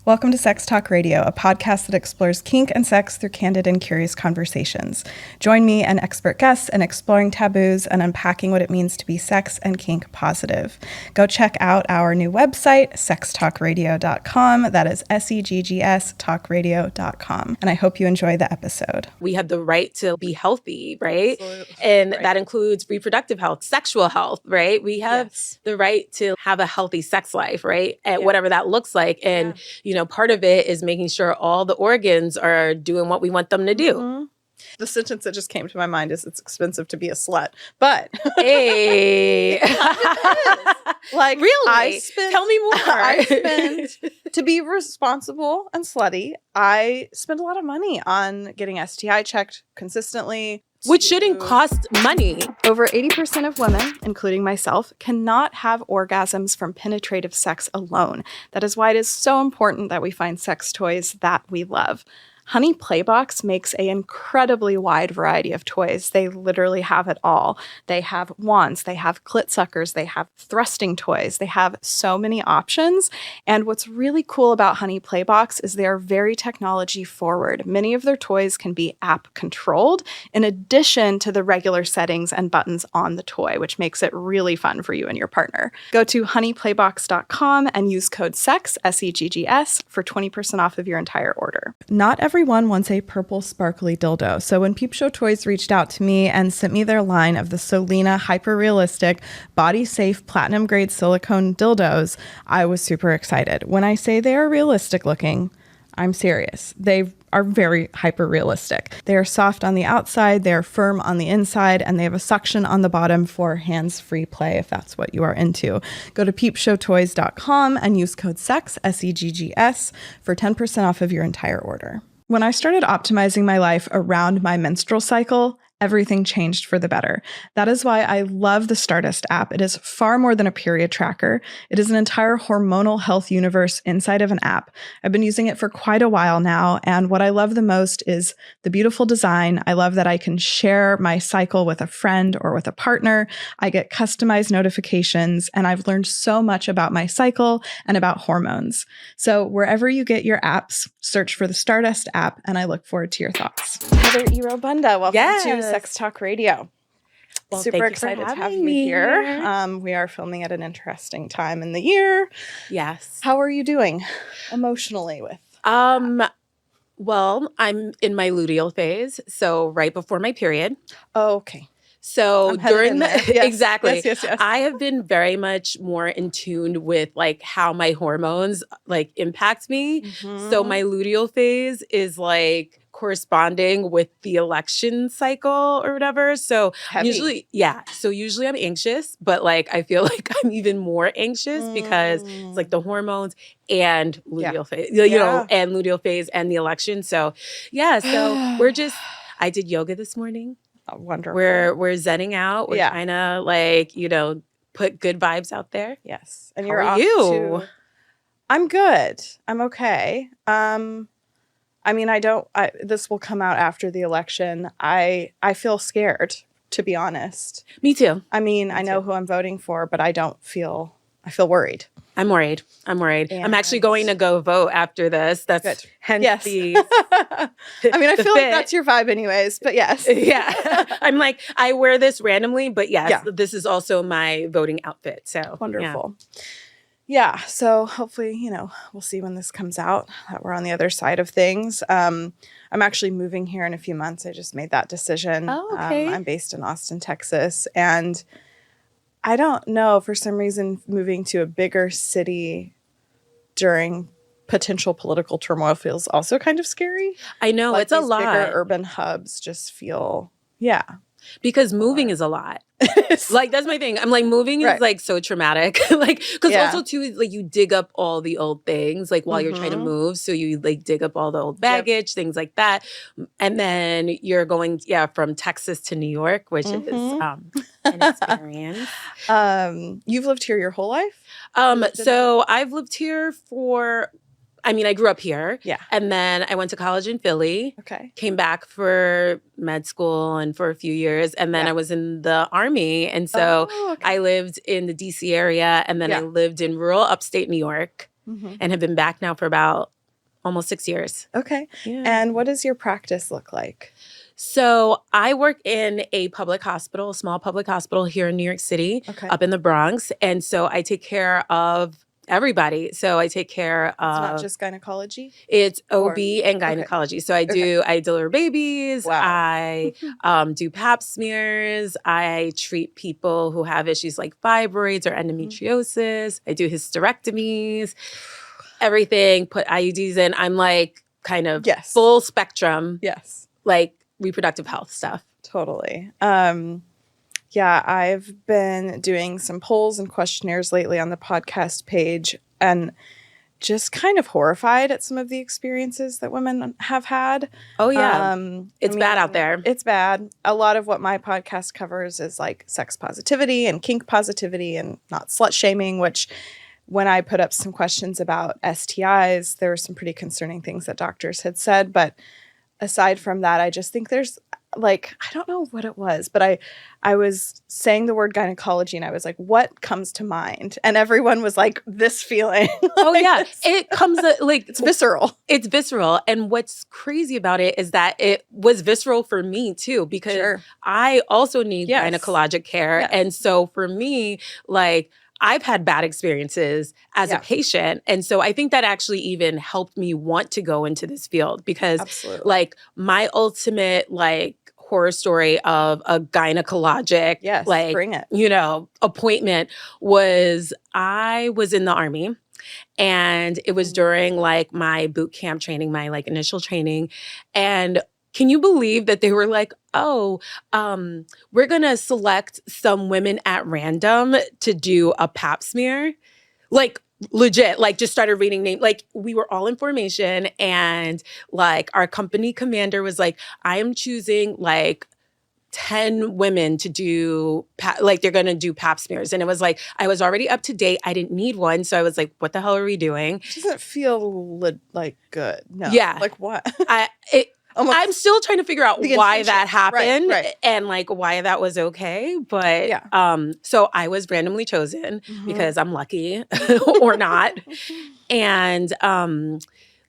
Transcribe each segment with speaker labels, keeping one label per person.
Speaker 1: Welcome to Seggs Talk Radio, a podcast that explores kink and sex through candid and curious conversations. Join me and expert guests in exploring taboos and unpacking what it means to be sex and kink positive. Go check out our new website, sextalkradio.com. That is SEGGS talkradio.com. And I hope you enjoy the episode.
Speaker 2: We have the right to be healthy, right?
Speaker 1: Absolutely.
Speaker 2: And that includes reproductive health, sexual health, right? We have the right to have a healthy sex life, right? And whatever that looks like. And you know, part of it is making sure all the organs are doing what we want them to do.
Speaker 1: Mm-hmm. The sentence that just came to my mind is, it's expensive to be a slut. But
Speaker 2: hey,
Speaker 1: like,
Speaker 2: really? Tell me more.
Speaker 1: To be responsible and slutty, I spend a lot of money on getting STI checked consistently.
Speaker 2: Which shouldn't cost money.
Speaker 1: Over 80% of women, including myself, cannot have orgasms from penetrative sex alone. That is why it is so important that we find sex toys that we love. Honey Playbox makes an incredibly wide variety of toys. They literally have it all. They have wands, they have clit suckers, they have thrusting toys. They have so many options. And what's really cool about Honey Playbox is they are very technology forward. Many of their toys can be app controlled in addition to the regular settings and buttons on the toy, which makes it really fun for you and your partner. Go to honeyplaybox.com and use code SEGGS, SEGGS, for 20% off of your entire order. Not everyone wants a purple sparkly dildo, so when Peep Show Toys reached out to me and sent me their line of the Solina hyper-realistic, body-safe, platinum-grade silicone dildos, I was super excited. When I say they are realistic looking, I'm serious. They are very hyper-realistic. They are soft on the outside, they are firm on the inside, and they have a suction on the bottom for hands-free play if that's what you are into. Go to peepshowtoys.com and use code SEGGS, SEGGS, for 10% off of your entire order. When I started optimizing my life around my menstrual cycle, everything changed for the better. That is why I love the Stardust app. It is far more than a period tracker. It is an entire hormonal health universe inside of an app. I've been using it for quite a while now, and what I love the most is the beautiful design. I love that I can share my cycle with a friend or with a partner. I get customized notifications, and I've learned so much about my cycle and about hormones. So wherever you get your apps, search for the Stardust app, and I look forward to your thoughts. Heather Irobunda, welcome to Seggs Talk Radio.
Speaker 2: Well,
Speaker 1: super excited to have you here. We are filming at an interesting time in the year.
Speaker 2: Yes.
Speaker 1: How are you doing emotionally with
Speaker 2: well, I'm in my luteal phase, so right before my period.
Speaker 1: Oh, okay.
Speaker 2: So during the
Speaker 1: yes.
Speaker 2: exactly,
Speaker 1: yes.
Speaker 2: I have been very much more in tune with like how my hormones like impact me.
Speaker 1: Mm-hmm.
Speaker 2: So my luteal phase is like corresponding with the election cycle or whatever. So usually I'm anxious, but like I feel like I'm even more anxious because it's like the hormones and luteal phase, you know, and luteal phase and the election. So so I did yoga this morning.
Speaker 1: Oh, wonderful.
Speaker 2: We're zenning out. We're trying to like, you know, put good vibes out there.
Speaker 1: Yes. And
Speaker 2: How are you?
Speaker 1: I'm good. I'm okay. I mean, this will come out after the election. I feel scared, to be honest.
Speaker 2: Me too.
Speaker 1: I mean, I know who I'm voting for, but I feel worried.
Speaker 2: I'm worried.
Speaker 1: And
Speaker 2: I'm actually going to go vote after this. That's
Speaker 1: good.
Speaker 2: Hence the
Speaker 1: I mean, I feel like that's your vibe anyways, but yes.
Speaker 2: Yeah. I'm like, I wear this randomly, but this is also my voting outfit. So
Speaker 1: wonderful. Yeah. So hopefully, you know, we'll see when this comes out that we're on the other side of things. I'm actually moving here in a few months. I just made that decision.
Speaker 2: Oh, okay.
Speaker 1: I'm based in Austin, Texas, and I don't know, for some reason, moving to a bigger city during potential political turmoil feels also kind of scary.
Speaker 2: I know,
Speaker 1: like
Speaker 2: it's a lot.
Speaker 1: Bigger urban hubs just feel,
Speaker 2: because moving is a lot. Like, that's my thing. I'm like, moving is like so traumatic. Like, because also too, like you dig up all the old things, like while you're trying to move. So you like dig up all the old baggage, things like that. And then you're going, from Texas to New York, which is an experience.
Speaker 1: You've lived here your whole life?
Speaker 2: So I've lived here I grew up here. Yeah. And then I went to college in Philly.
Speaker 1: Okay.
Speaker 2: Came back for med school and for a few years. And then I was in the Army. And so I lived in the DC area. And then I lived in rural upstate New York. and have been back now for about almost 6 years.
Speaker 1: Okay.
Speaker 2: Yeah.
Speaker 1: And what does your practice look like?
Speaker 2: So I work in a public hospital, a small public hospital here in New York City, up in the Bronx. And so I take care of everybody. So I take care of...
Speaker 1: It's not just gynecology?
Speaker 2: It's OB and gynecology. So I deliver babies.
Speaker 1: Wow.
Speaker 2: I do pap smears. I treat people who have issues like fibroids or endometriosis. I do hysterectomies, everything, put IUDs in. I'm like kind of full spectrum.
Speaker 1: Yes.
Speaker 2: Like reproductive health stuff.
Speaker 1: Totally. Yeah, I've been doing some polls and questionnaires lately on the podcast page and just kind of horrified at some of the experiences that women have had.
Speaker 2: Oh, yeah. It's bad out there.
Speaker 1: It's bad. A lot of what my podcast covers is like sex positivity and kink positivity and not slut shaming, which when I put up some questions about STIs, there were some pretty concerning things that doctors had said. But aside from that, I just think there's like, I don't know what it was, but I was saying the word gynecology and I was like, what comes to mind? And everyone was like, this feeling.
Speaker 2: Oh, yeah. It comes like,
Speaker 1: it's visceral.
Speaker 2: It's visceral. And what's crazy about it is that it was visceral for me too, because I also need gynecologic care. And so for me, like, I've had bad experiences as a patient. And so I think that actually even helped me want to go into this field because like my ultimate like horror story of a gynecologic like,
Speaker 1: bring it.
Speaker 2: You know, appointment was I was in the Army and it was during like my boot camp training, my like initial training. And can you believe that they were like, oh, we're going to select some women at random to do a pap smear? Like, legit, like just started reading names. Like, we were all in formation and like our company commander was like, I am choosing like 10 women to do, like they're going to do pap smears. And it was like, I was already up to date. I didn't need one. So I was like, what the hell are we doing?
Speaker 1: It doesn't feel like good. No.
Speaker 2: Yeah.
Speaker 1: Like what?
Speaker 2: I'm still trying to figure out why that happened
Speaker 1: right.
Speaker 2: and like why that was okay. But so I was randomly chosen because I'm lucky or not. And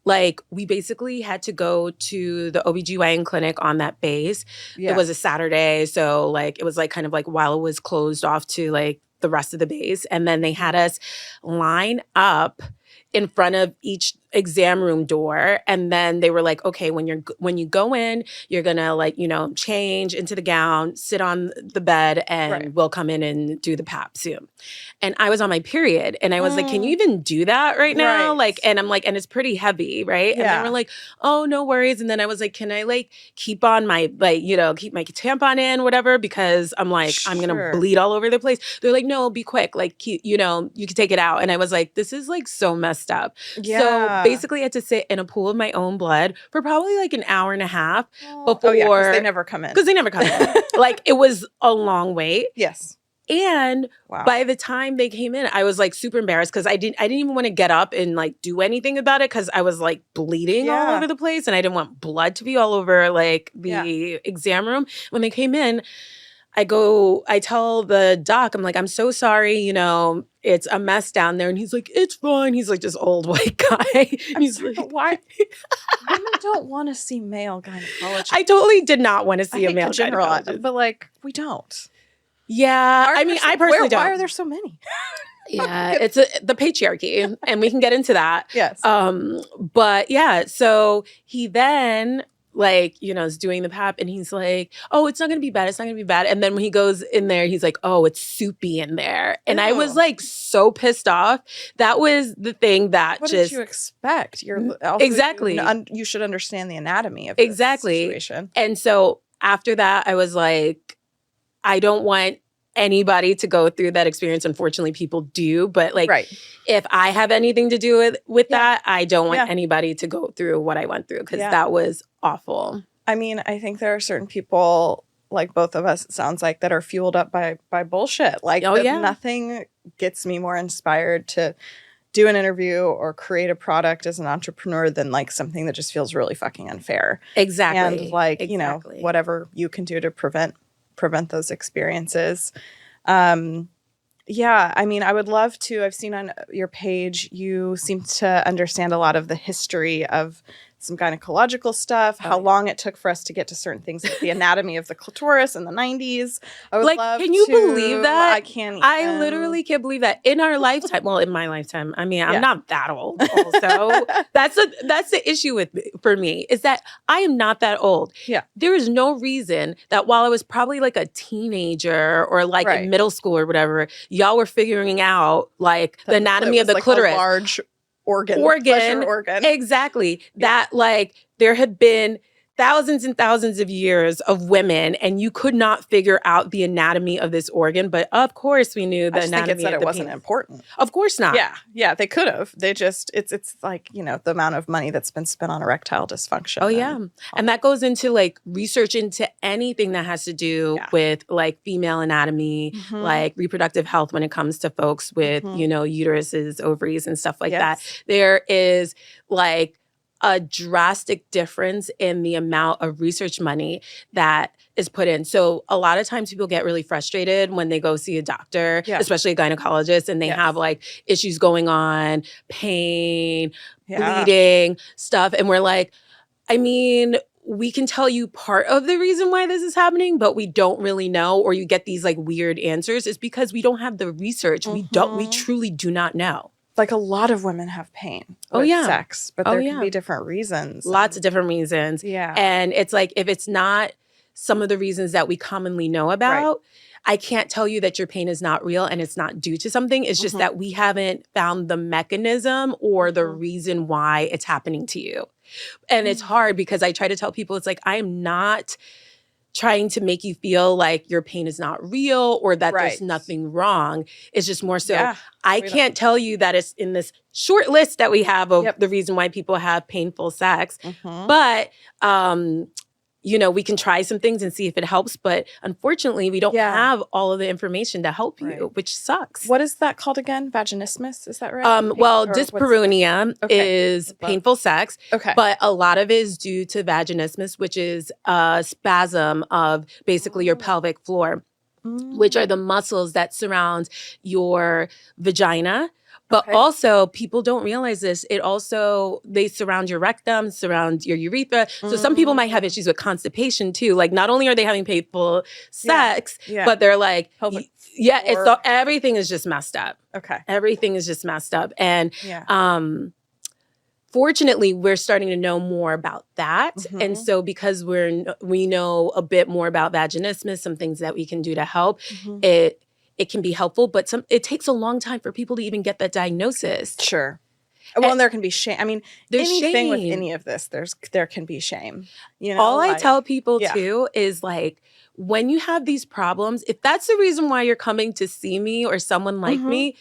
Speaker 2: like we basically had to go to the OBGYN clinic on that base. It was a Saturday. So like it was like kind of like while it was closed off to like the rest of the base. And then they had us line up in front of each exam room door. And then they were like, okay, when you go in, you're gonna like, you know, change into the gown, sit on the bed, and we'll come in and do the pap soon. And I was on my period. And I was like, can you even do that right now? Like, and I'm like, and it's pretty heavy, right? And they were like, oh, no worries. And then I was like, can I like keep on my, like, you know, keep my tampon in, whatever, because I'm like, I'm gonna bleed all over the place. They're like, no, be quick. Like, you know, you can take it out. And I was like, this is like so messed up. So basically I had to sit in a pool of my own blood for probably like an hour and a half before.
Speaker 1: Oh, yeah, because they never come in.
Speaker 2: Because they never come in. Like, it was a long wait.
Speaker 1: Yes.
Speaker 2: And by the time they came in, I was like super embarrassed because I didn't even want to get up and like do anything about it because I was like bleeding all over the place and I didn't want blood to be all over like the exam room. When they came in, I tell the doc, I'm like, I'm so sorry, you know, it's a mess down there. And he's like, it's fine. He's like this old white guy. He's like,
Speaker 1: why? Women don't want to see male gynecologists.
Speaker 2: I totally did not want to see a male gynecologist.
Speaker 1: But like, we don't.
Speaker 2: Yeah. I mean, I personally don't.
Speaker 1: Why are there so many?
Speaker 2: Yeah, it's the patriarchy. And we can get into that.
Speaker 1: Yes.
Speaker 2: But yeah, so he then like, you know, is doing the pap and he's like, oh, it's not going to be bad. It's not going to be bad. And then when he goes in there, he's like, oh, it's soupy in there. And I was like so pissed off. That was the thing that
Speaker 1: what did you expect?
Speaker 2: Exactly.
Speaker 1: You should understand the anatomy of this situation.
Speaker 2: And so after that, I was like, I don't want anybody to go through that experience. Unfortunately, people do. But like, if I have anything to do with that, I don't want anybody to go through what I went through because that was awful.
Speaker 1: I mean, I think there are certain people, like both of us, it sounds like, that are fueled up by bullshit. Like, nothing gets me more inspired to do an interview or create a product as an entrepreneur than like something that just feels really fucking unfair.
Speaker 2: Exactly.
Speaker 1: And like, you know, whatever you can do to prevent those experiences. Yeah, I mean, I would love to. I've seen on your page, you seem to understand a lot of the history of some gynecological stuff, how long it took for us to get to certain things, like the anatomy of the clitoris in the 90s. I would love
Speaker 2: can you
Speaker 1: to.
Speaker 2: believe that?
Speaker 1: I can't even.
Speaker 2: I literally can't believe that in our lifetime. Well, in my lifetime. I mean, I'm not that old also. That's the issue for me, is that I am not that old.
Speaker 1: Yeah.
Speaker 2: There is no reason that while I was probably like a teenager or like in middle school or whatever, y'all were figuring out like the anatomy of the clitoris.
Speaker 1: A large organ.
Speaker 2: Exactly. That like there had been thousands and thousands of years of women, and you could not figure out the anatomy of this organ. But of course, we knew the anatomy.
Speaker 1: It wasn't important.
Speaker 2: Of course not.
Speaker 1: Yeah, they could have. They just it's like, you know, the amount of money that's been spent on erectile dysfunction.
Speaker 2: Oh yeah, and that goes into like research into anything that has to do with like female anatomy, like reproductive health when it comes to folks with you know uteruses, ovaries, and stuff like that. There is like a drastic difference in the amount of research money that is put in. So a lot of times people get really frustrated when they go see a doctor, especially a gynecologist, and they have like issues going on, pain, bleeding, stuff. And we're like, I mean, we can tell you part of the reason why this is happening, but we don't really know, or you get these like weird answers. It's because we don't have the research. We truly do not know.
Speaker 1: Like a lot of women have pain with sex, but there can be different reasons.
Speaker 2: Lots of different reasons.
Speaker 1: Yeah.
Speaker 2: And it's like, if it's not some of the reasons that we commonly know about, I can't tell you that your pain is not real and it's not due to something. It's just that we haven't found the mechanism or the reason why it's happening to you. And it's hard because I try to tell people, it's like, I am not trying to make you feel like your pain is not real or that there's nothing wrong. It's just more so, I can't tell you that it's in this short list that we have of the reason why people have painful sex. But, you know, we can try some things and see if it helps. But unfortunately, we don't have all of the information to help you, which sucks.
Speaker 1: What is that called again? Vaginismus? Is that right?
Speaker 2: Well, dyspareunia is painful sex. But a lot of it is due to vaginismus, which is a spasm of basically your pelvic floor, which are the muscles that surround your vagina. But also, people don't realize this. They surround your rectum, surround your urethra. So some people might have issues with constipation too. Like, not only are they having painful sex, but they're like, everything is just messed up. Everything is just messed up. And fortunately, we're starting to know more about that. And so because we know a bit more about vaginismus, some things that we can do to help, it can be helpful, but it takes a long time for people to even get that diagnosis.
Speaker 1: Sure. Well, and there can be shame. I mean, anything with any of this, there can be shame. You know,
Speaker 2: all I tell people too is like, when you have these problems, if that's the reason why you're coming to see me or someone like me,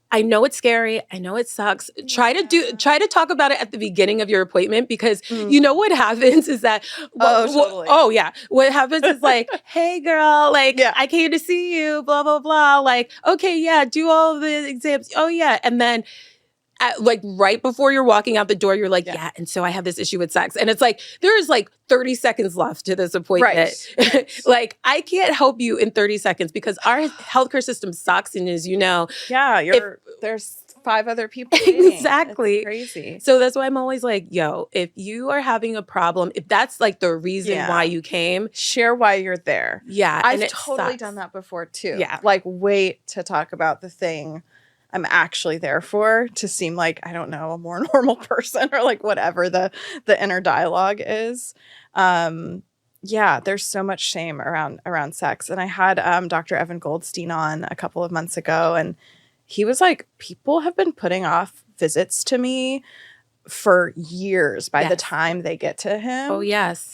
Speaker 2: I know it's scary. I know it sucks. Try to talk about it at the beginning of your appointment, because you know what happens is that what happens is like, hey girl, like I came to see you, blah blah blah. Like, okay, do all the exams. Oh yeah, and then like right before you're walking out the door, you're like, and so I have this issue with sex. And it's like, there's like 30 seconds left to this appointment. Like, I can't help you in 30 seconds because our healthcare system sucks. And as you know,
Speaker 1: there's 5 other people waiting.
Speaker 2: Exactly.
Speaker 1: It's crazy.
Speaker 2: So that's why I'm always like, yo, if you are having a problem, if that's like the reason why you came,
Speaker 1: share why you're there. I've totally done that before too. Like, wait to talk about the thing I'm actually there for, to seem like, I don't know, a more normal person, or like whatever the inner dialogue is. There's so much shame around sex. And I had Dr. Evan Goldstein on a couple of months ago, and he was like, people have been putting off visits to me for years by the time they get to him.
Speaker 2: Oh, yes.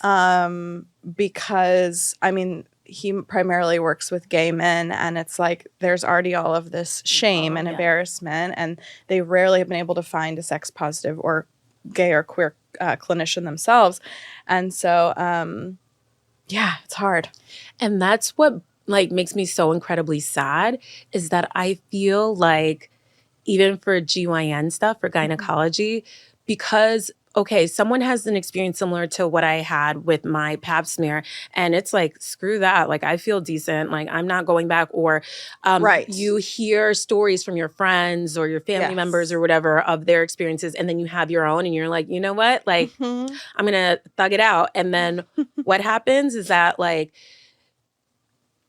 Speaker 1: Because, I mean, he primarily works with gay men, and it's like there's already all of this shame and embarrassment, and they rarely have been able to find a sex positive or gay or queer clinician themselves. And so, it's hard.
Speaker 2: And that's what like makes me so incredibly sad, is that I feel like even for GYN stuff, for gynecology, because okay, someone has an experience similar to what I had with my pap smear, and it's like, screw that. Like, I feel decent. Like, I'm not going back. Or you hear stories from your friends or your family members or whatever of their experiences, and then you have your own, and you're like, you know what? Like, I'm going to thug it out. And then what happens is that, like,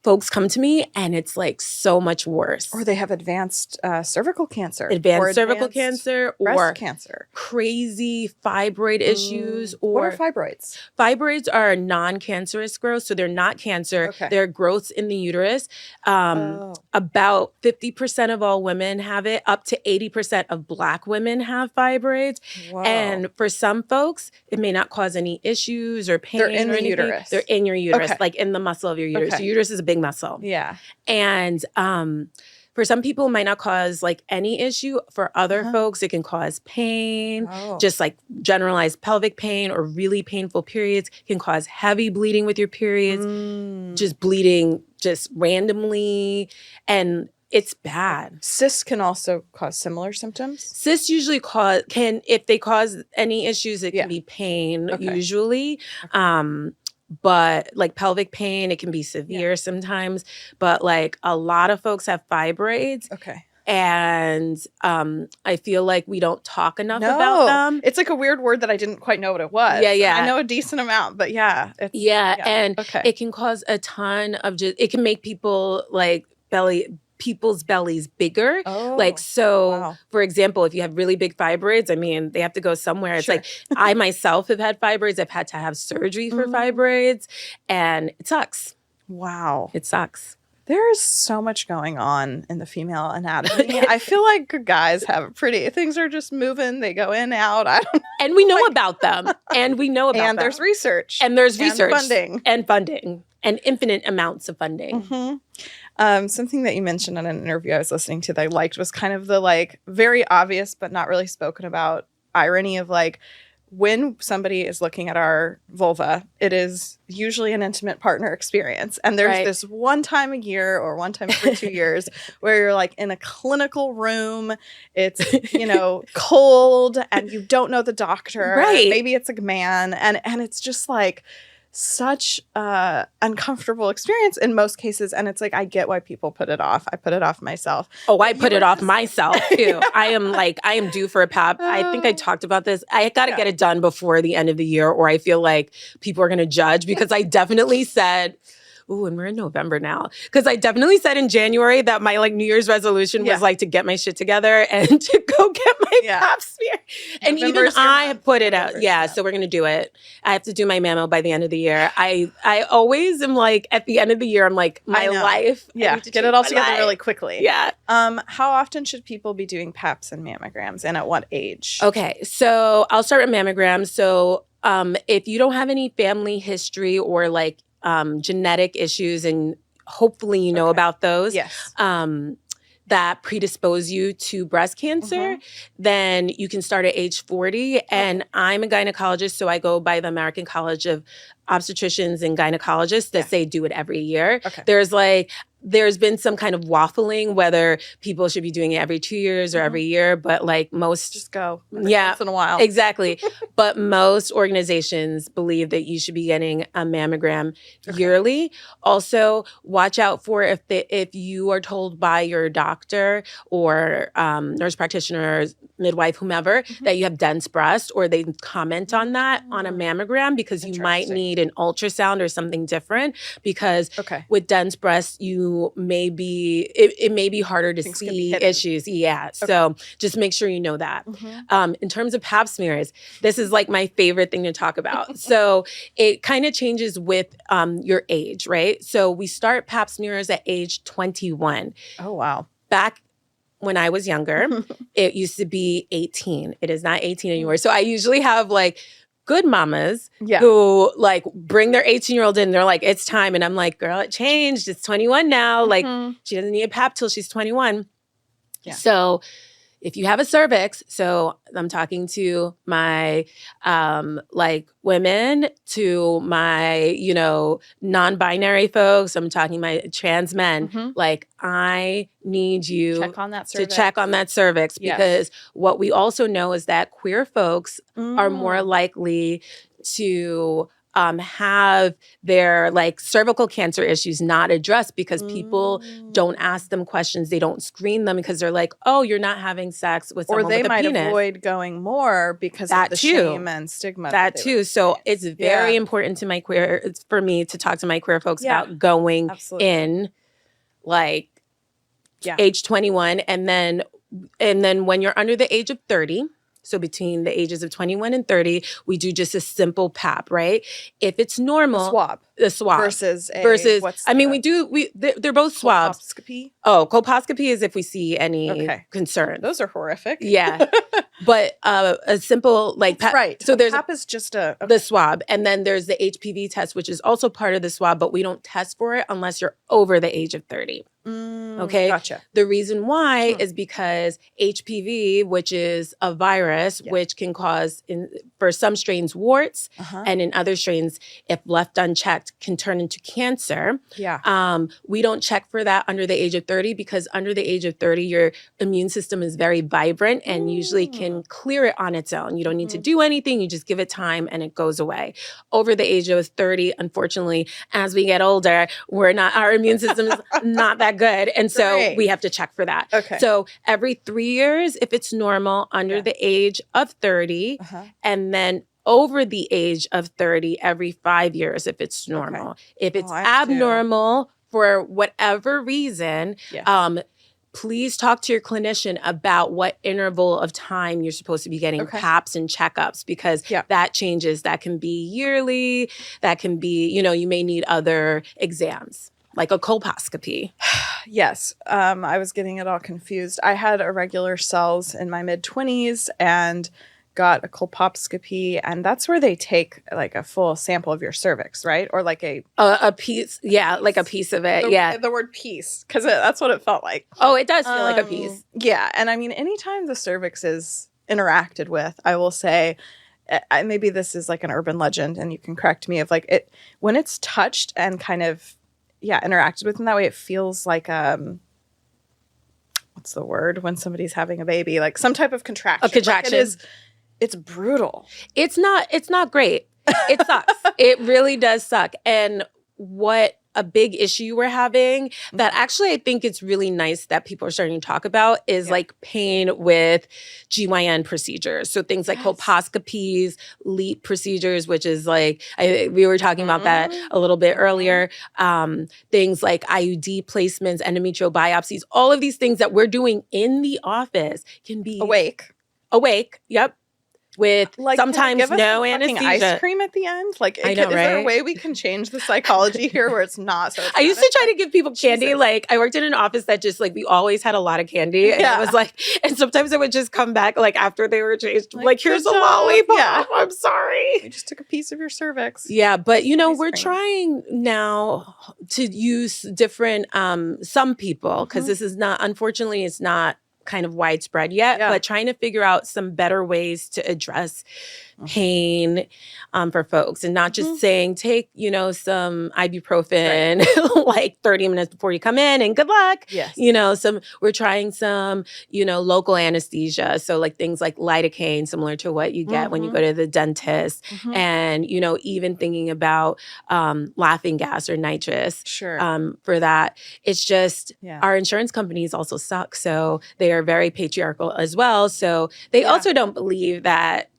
Speaker 2: folks come to me and it's like so much worse.
Speaker 1: Or they have advanced cervical cancer.
Speaker 2: Advanced cervical cancer or
Speaker 1: breast cancer.
Speaker 2: Crazy fibroid issues. Or
Speaker 1: what are fibroids?
Speaker 2: Fibroids are non-cancerous growths, so they're not cancer.
Speaker 1: Okay.
Speaker 2: They're growths in the uterus. About 50% of all women have it. Up to 80% of Black women have fibroids.
Speaker 1: Whoa.
Speaker 2: And for some folks, it may not cause any issues or pain.
Speaker 1: They're in
Speaker 2: or
Speaker 1: the
Speaker 2: anything.
Speaker 1: uterus.
Speaker 2: They're in your uterus,
Speaker 1: okay.
Speaker 2: like in the muscle of your uterus.
Speaker 1: Okay.
Speaker 2: Your uterus is a big muscle.
Speaker 1: Yeah.
Speaker 2: And for some people, it might not cause like any issue. For other folks, it can cause pain, just like generalized pelvic pain or really painful periods. Can cause heavy bleeding with your periods, just bleeding just randomly. And it's bad.
Speaker 1: Cysts can also cause similar symptoms?
Speaker 2: Cysts usually if they cause any issues, it can be pain usually. Okay. But like pelvic pain, it can be severe sometimes. But like a lot of folks have fibroids.
Speaker 1: Okay.
Speaker 2: And I feel like we don't talk enough about them.
Speaker 1: It's like a weird word that I didn't quite know what it was.
Speaker 2: Yeah.
Speaker 1: I know a decent amount, but and
Speaker 2: it can cause a ton of it can make people like people's bellies bigger. For example, if you have really big fibroids, I mean, they have to go somewhere. It's like, I myself have had fibroids. I've had to have surgery for fibroids, and it sucks.
Speaker 1: Wow.
Speaker 2: It sucks.
Speaker 1: There is so much going on in the female anatomy. I feel like guys have it pretty. Things are just moving. They go in, out. I don't know.
Speaker 2: And we know about them. And we know about them.
Speaker 1: And there's research.
Speaker 2: And there's research.
Speaker 1: And
Speaker 2: funding. And infinite amounts of funding.
Speaker 1: Something that you mentioned in an interview I was listening to that I liked was kind of the like very obvious but not really spoken about irony of like when somebody is looking at our vulva, it is usually an intimate partner experience. And there's this one time a year or one time every 2 years where you're like in a clinical room. It's, cold and you don't know the doctor.
Speaker 2: Right.
Speaker 1: Maybe it's a man. And it's just like such uncomfortable experience in most cases. And it's like, I get why people put it off. I put it off myself.
Speaker 2: Oh, I put it off myself too. I am due for a PAP. I think I talked about this. I got to get it done before the end of the year or I feel like people are going to judge because I definitely said, ooh, and we're in November now. Because I definitely said in January that my like New Year's resolution was like to get my shit together and to go get my pap smear. And even I have put it out. Yeah, so we're going to do it. I have to do my mammo by the end of the year. I always am like, at the end of the year, I'm like, my life.
Speaker 1: Yeah, to get it all together really quickly.
Speaker 2: Yeah.
Speaker 1: How often should people be doing paps and mammograms and at what age?
Speaker 2: Okay, so I'll start with mammograms. So if you don't have any family history or like genetic issues, and hopefully you know about those, that predispose you to breast cancer, then you can start at age 40. And I'm a gynecologist, so I go by the American College of Obstetricians and Gynecologists that say do it every year. There's been some kind of waffling whether people should be doing it every 2 years or every year, but like most
Speaker 1: just go once in a while.
Speaker 2: Exactly. But most organizations believe that you should be getting a mammogram yearly. Also, watch out for if you are told by your doctor or nurse practitioner, midwife, whomever, that you have dense breast, or they comment on that on a mammogram because you might need an ultrasound or something different because with dense breast, it may be harder to see issues. Yeah. So just make sure you know that. In terms of pap smears, this is like my favorite thing to talk about. So it kind of changes with your age, right? So we start pap smears at age 21.
Speaker 1: Oh, wow.
Speaker 2: Back when I was younger, it used to be 18. It is not 18 anymore. So I usually have like good mamas who like bring their 18-year-old in. They're like, it's time. And I'm like, girl, it changed. It's 21 now. Like she doesn't need a pap till she's 21. Yeah. So if you have a cervix, so I'm talking to my like women, to my, non-binary folks, I'm talking my trans men, like I need you
Speaker 1: check on that cervix.
Speaker 2: to check on that cervix, because what we also know is that queer folks are more likely to have their like cervical cancer issues not addressed because people don't ask them questions. They don't screen them because they're like, oh, you're not having sex with someone with a penis. Or they might
Speaker 1: avoid going more because of the shame and stigma.
Speaker 2: That too. So it's very important to it's for me to talk to my queer folks about going in like age 21. And then when you're under the age of 30, so between the ages of 21 and 30, we do just a simple PAP, right? If it's normal, the swab versus they're both swabs.
Speaker 1: Colposcopy?
Speaker 2: Oh, colposcopy is if we see any concern.
Speaker 1: Those are horrific.
Speaker 2: Yeah. But a simple like PAP.
Speaker 1: Right. So there's PAP is just the
Speaker 2: swab. And then there's the HPV test, which is also part of the swab, but we don't test for it unless you're over the age of 30. Okay.
Speaker 1: Gotcha.
Speaker 2: The reason why is because HPV, which is a virus, which can cause, for some strains, warts, and in other strains, if left unchecked, can turn into cancer.
Speaker 1: Yeah.
Speaker 2: We don't check for that under the age of 30 because under the age of 30, your immune system is very vibrant and usually can clear it on its own. You don't need to do anything. You just give it time and it goes away. Over the age of 30, unfortunately, as we get older, our immune system is not that good. And so we have to check for that.
Speaker 1: Okay.
Speaker 2: So every 3 years, if it's normal, under the age of 30, and then over the age of 30, every 5 years, if it's normal. Okay. If it's abnormal for whatever reason, please talk to your clinician about what interval of time you're supposed to be getting PAPs and checkups, because that changes. That can be yearly. That can be, you may need other exams, like a colposcopy.
Speaker 1: Yes. I was getting it all confused. I had irregular cells in my mid-20s and got a colposcopy, and that's where they take like a full sample of your cervix, right? Or like a
Speaker 2: piece. Yeah, like a piece of it.
Speaker 1: The word piece, because that's what it felt like.
Speaker 2: Oh, it does feel like a piece.
Speaker 1: Yeah. And I mean, anytime the cervix is interacted with, I will say, maybe this is like an urban legend and you can correct me, of like it, when it's touched and kind of interacted with in that way, it feels like what's the word when somebody's having a baby, like some type of contraction.
Speaker 2: A contraction.
Speaker 1: Like it's brutal.
Speaker 2: It's not great. It sucks. It really does suck. And what a big issue we're having that actually I think it's really nice that people are starting to talk about is like pain with GYN procedures. So things like colposcopies, LEEP procedures, which is like, we were talking about that a little bit earlier. Things like IUD placements, endometrial biopsies, all of these things that we're doing in the office can be awake. Yep. With like, sometimes no anesthesia.
Speaker 1: Ice cream at the end? Like, is there a way we can change the psychology here where it's not? So
Speaker 2: I used to try to give people candy. Jesus. Like, I worked in an office that just like, we always had a lot of candy. And it was like, and sometimes it would just come back like after they were changed. Like here's a lollipop. Yeah. I'm sorry.
Speaker 1: You just took a piece of your cervix.
Speaker 2: Yeah. But we're trying now to use different, some people, because this is not, unfortunately, it's not kind of widespread yet, but trying to figure out some better ways to address pain for folks, and not just saying take some ibuprofen like 30 minutes before you come in and good luck.
Speaker 1: Yes.
Speaker 2: We're trying some local anesthesia, so like things like lidocaine, similar to what you get when you go to the dentist, and even thinking about laughing gas or nitrous.
Speaker 1: Sure.
Speaker 2: For that, it's just our insurance companies also suck, so they are very patriarchal as well, so they also don't believe that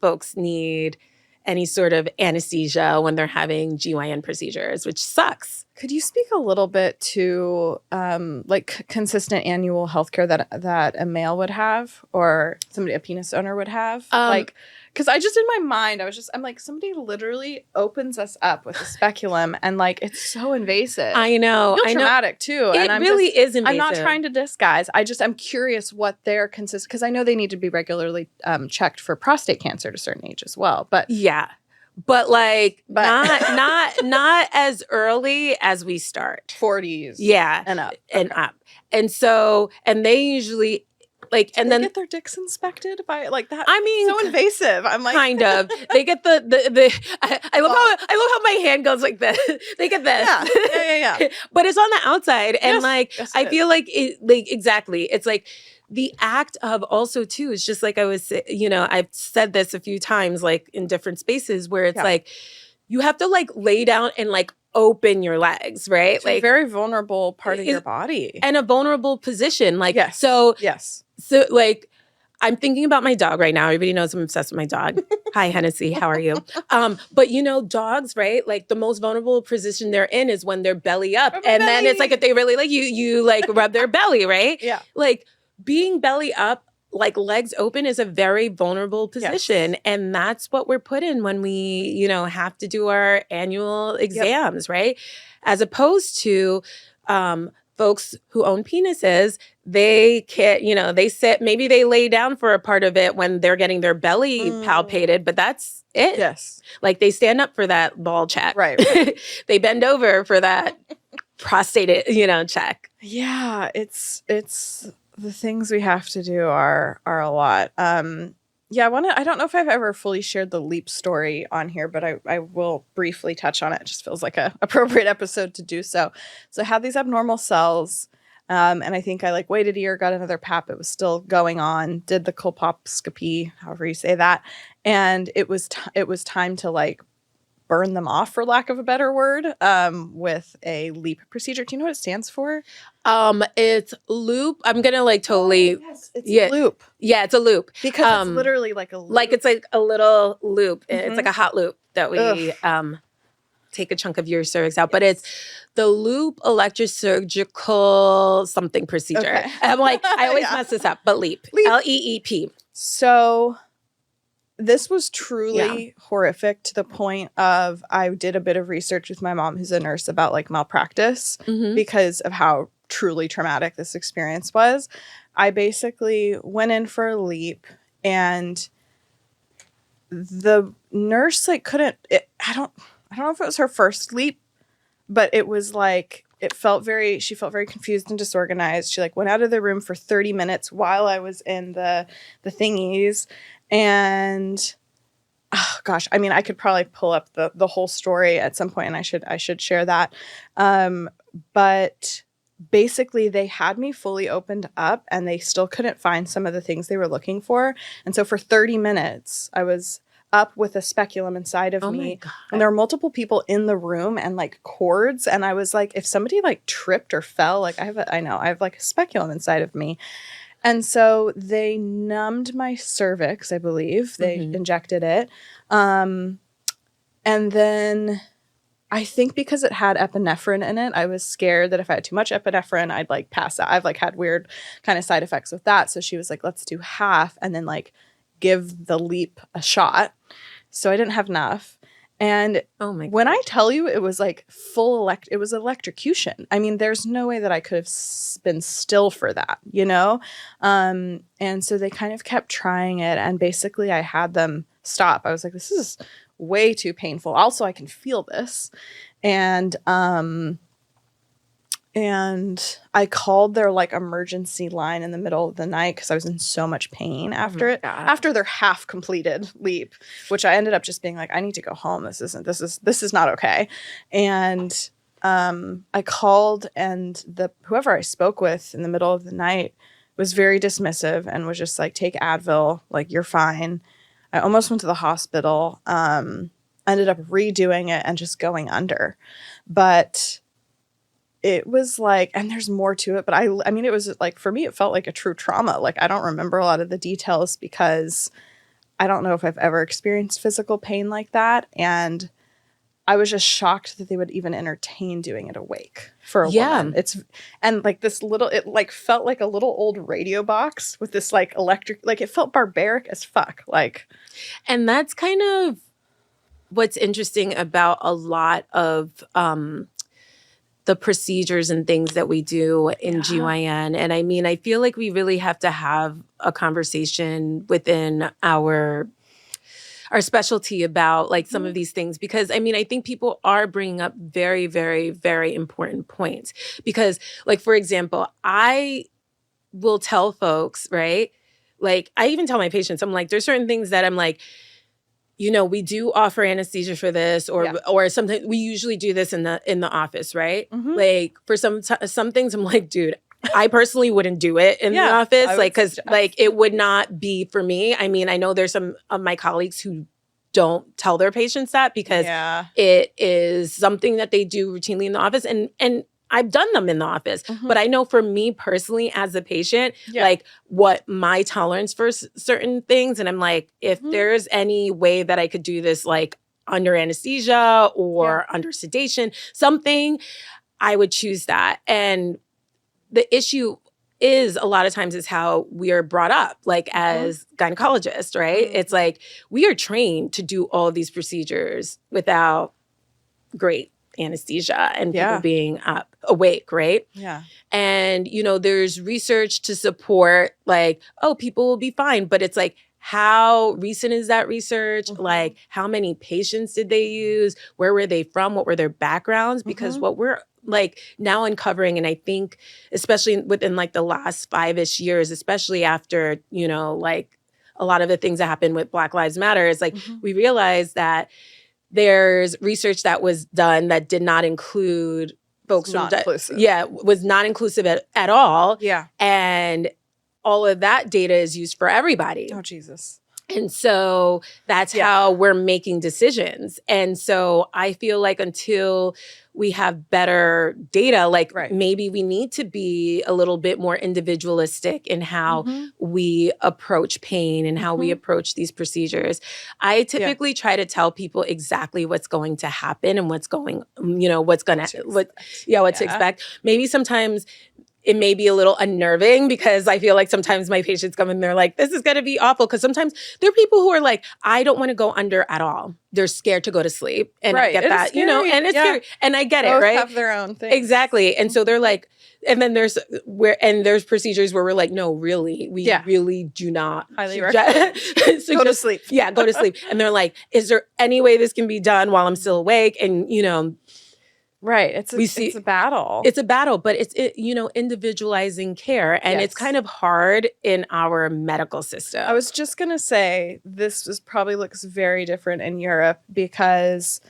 Speaker 2: folks need any sort of anesthesia when they're having GYN procedures, which sucks.
Speaker 1: Could you speak a little bit to like consistent annual healthcare that a male would have, or a penis owner would have? Because I just, in my mind, I'm like, somebody literally opens us up with a speculum and like, it's so invasive.
Speaker 2: I know.
Speaker 1: It feels traumatic too.
Speaker 2: It really is invasive.
Speaker 1: I'm not trying to disguise. I'm curious what their because I know they need to be regularly checked for prostate cancer at a certain age as well. But
Speaker 2: But not as early as we start.
Speaker 1: 40s.
Speaker 2: Yeah.
Speaker 1: And up.
Speaker 2: And up. And so, and they usually, Like, and then
Speaker 1: they get their dicks inspected by like that.
Speaker 2: I mean,
Speaker 1: so invasive. I'm like,
Speaker 2: kind of. They get the I love how my hand goes like this. They get this.
Speaker 1: Yeah.
Speaker 2: But it's on the outside, and
Speaker 1: Yes,
Speaker 2: I feel like it, like exactly. It's like the act of also too is just like I was, I've said this a few times, like in different spaces where it's like you have to like lay down and like open your legs, right?
Speaker 1: It's
Speaker 2: like
Speaker 1: a very vulnerable part of your body
Speaker 2: and a vulnerable position. Like
Speaker 1: yes.
Speaker 2: So like I'm thinking about my dog right now. Everybody knows I'm obsessed with my dog. Hi, Hennessy. How are you? But dogs, right? Like the most vulnerable position they're in is when they're belly up. Then it's like if they really like you like rub their belly, right?
Speaker 1: Yeah.
Speaker 2: Like being belly up, like legs open is a very vulnerable position. Yes. And that's what we're put in when we, have to do our annual exams, right? As opposed to folks who own penises, they can't, they sit, maybe they lay down for a part of it when they're getting their belly palpated, but that's it.
Speaker 1: Yes.
Speaker 2: Like they stand up for that ball check.
Speaker 1: Right.
Speaker 2: They bend over for that prostate, check.
Speaker 1: Yeah. It's the things we have to do are a lot. I don't know if I've ever fully shared the LEEP story on here, but I will briefly touch on it. It just feels like a appropriate episode to do so. So I had these abnormal cells, and I think I like waited a year, got another pap. It was still going on, did the colposcopy, however you say that. And it was time to like burn them off, for lack of a better word, with a LEEP procedure. Do you know what it stands for?
Speaker 2: It's loop. I'm gonna like totally.
Speaker 1: Oh, yes, it's loop.
Speaker 2: Yeah, it's a loop
Speaker 1: because it's literally like a loop.
Speaker 2: Like it's like a little loop. It's like a hot loop that we take a chunk of your cervix out. But it's the loop electrosurgical something procedure. Okay. I'm like I always mess this up, but LEEP. LEEP.
Speaker 1: So this was truly horrific to the point of I did a bit of research with my mom, who's a nurse, about like malpractice because of how truly traumatic this experience was. I basically went in for a LEEP, and the nurse like couldn't. I don't know if it was her first LEEP, but it was like she felt very confused and disorganized. She like went out of the room for 30 minutes while I was in the thingies. And oh gosh, I mean, I could probably pull up the whole story at some point, and I should share that. But basically they had me fully opened up, and they still couldn't find some of the things they were looking for. And so for 30 minutes, I was up with a speculum inside of me, and there were multiple people in the room and like cords. And I was like, if somebody like tripped or fell, like I have like a speculum inside of me. And so they numbed my cervix, I believe. They injected it. And then I think because it had epinephrine in it, I was scared that if I had too much epinephrine, I'd like pass out. I've like had weird kind of side effects with that. So she was like, let's do half and then like give the LEEP a shot. So I didn't have enough. And when I tell you it was like it was electrocution. I mean, there's no way that I could have been still for that, And so they kind of kept trying it. And basically I had them stop. I was like, this is way too painful. Also, I can feel this. And I called their like emergency line in the middle of the night because I was in so much pain after it. After their half completed LEEP, which I ended up just being like, I need to go home. This is not okay. And I called, and whoever I spoke with in the middle of the night was very dismissive and was just like, take Advil, like you're fine. I almost went to the hospital. Ended up redoing it and just going under. But it was like, and there's more to it, but I mean, it was like, for me, it felt like a true trauma. Like, I don't remember a lot of the details because I don't know if I've ever experienced physical pain like that. And I was just shocked that they would even entertain doing it awake for a woman. And like this little, it like felt like a little old radio box with this like electric, like it felt barbaric as fuck. Like,
Speaker 2: and that's kind of what's interesting about a lot of, the procedures and things that we do in GYN. And I mean, I feel like we really have to have a conversation within our specialty about like some of these things, because I mean, I think people are bringing up very, very, very important points because like, for example, I will tell folks, right? Like, I even tell my patients, I'm like, there's certain things that I'm like, you know, we do offer anesthesia for this, or something. We usually do this in the office, right?
Speaker 1: Mm-hmm.
Speaker 2: Like for some things, I'm like, dude, I personally wouldn't do it in the office, like, because like it would not be for me. I mean, I know there's some of my colleagues who don't tell their patients that because it is something that they do routinely in the office, and I've done them in the office, but I know for me personally as a patient, like what my tolerance for certain things. And I'm like, if there's any way that I could do this, like under anesthesia or under sedation, something, I would choose that. And the issue is a lot of times is how we are brought up, like as gynecologists, right? It's like we are trained to do all these procedures without great anesthesia and people being awake, right?
Speaker 1: Yeah.
Speaker 2: And, you know, there's research to support like, oh, people will be fine. But it's like, how recent is that research? Like, how many patients did they use? Where were they from? What were their backgrounds? Because what we're like now uncovering, and I think especially within like the last 5-ish years, especially after, you know, like a lot of the things that happened with Black Lives Matter, is like we realized that there's research that was done that did not include folks from was not inclusive at all.
Speaker 1: Yeah.
Speaker 2: And all of that data is used for everybody.
Speaker 1: Oh, Jesus.
Speaker 2: And so that's how we're making decisions. And so I feel like until we have better data, like maybe we need to be a little bit more individualistic in how we approach pain and how we approach these procedures. I typically try to tell people exactly what's going to happen and what's going, you know, what to expect. Maybe sometimes it may be a little unnerving because I feel like sometimes my patients come and they're like, this is going to be awful. Because sometimes there are people who are like, I don't want to go under at all. They're scared to go to sleep. And I get that, you know, and it's scary. And I get
Speaker 1: Both
Speaker 2: it, right?
Speaker 1: have their own thing.
Speaker 2: Exactly. And so they're like, and then there's procedures where we're like, no, really, we really do not
Speaker 1: highly recommend.
Speaker 2: So
Speaker 1: go to sleep.
Speaker 2: Yeah, go to sleep. And they're like, is there any way this can be done while I'm still awake? And, you know,
Speaker 1: right. It's a battle.
Speaker 2: It's a battle, but it's you know, individualizing care. And it's kind of hard in our medical system.
Speaker 1: I was just going to say, this probably looks very different in Europe because,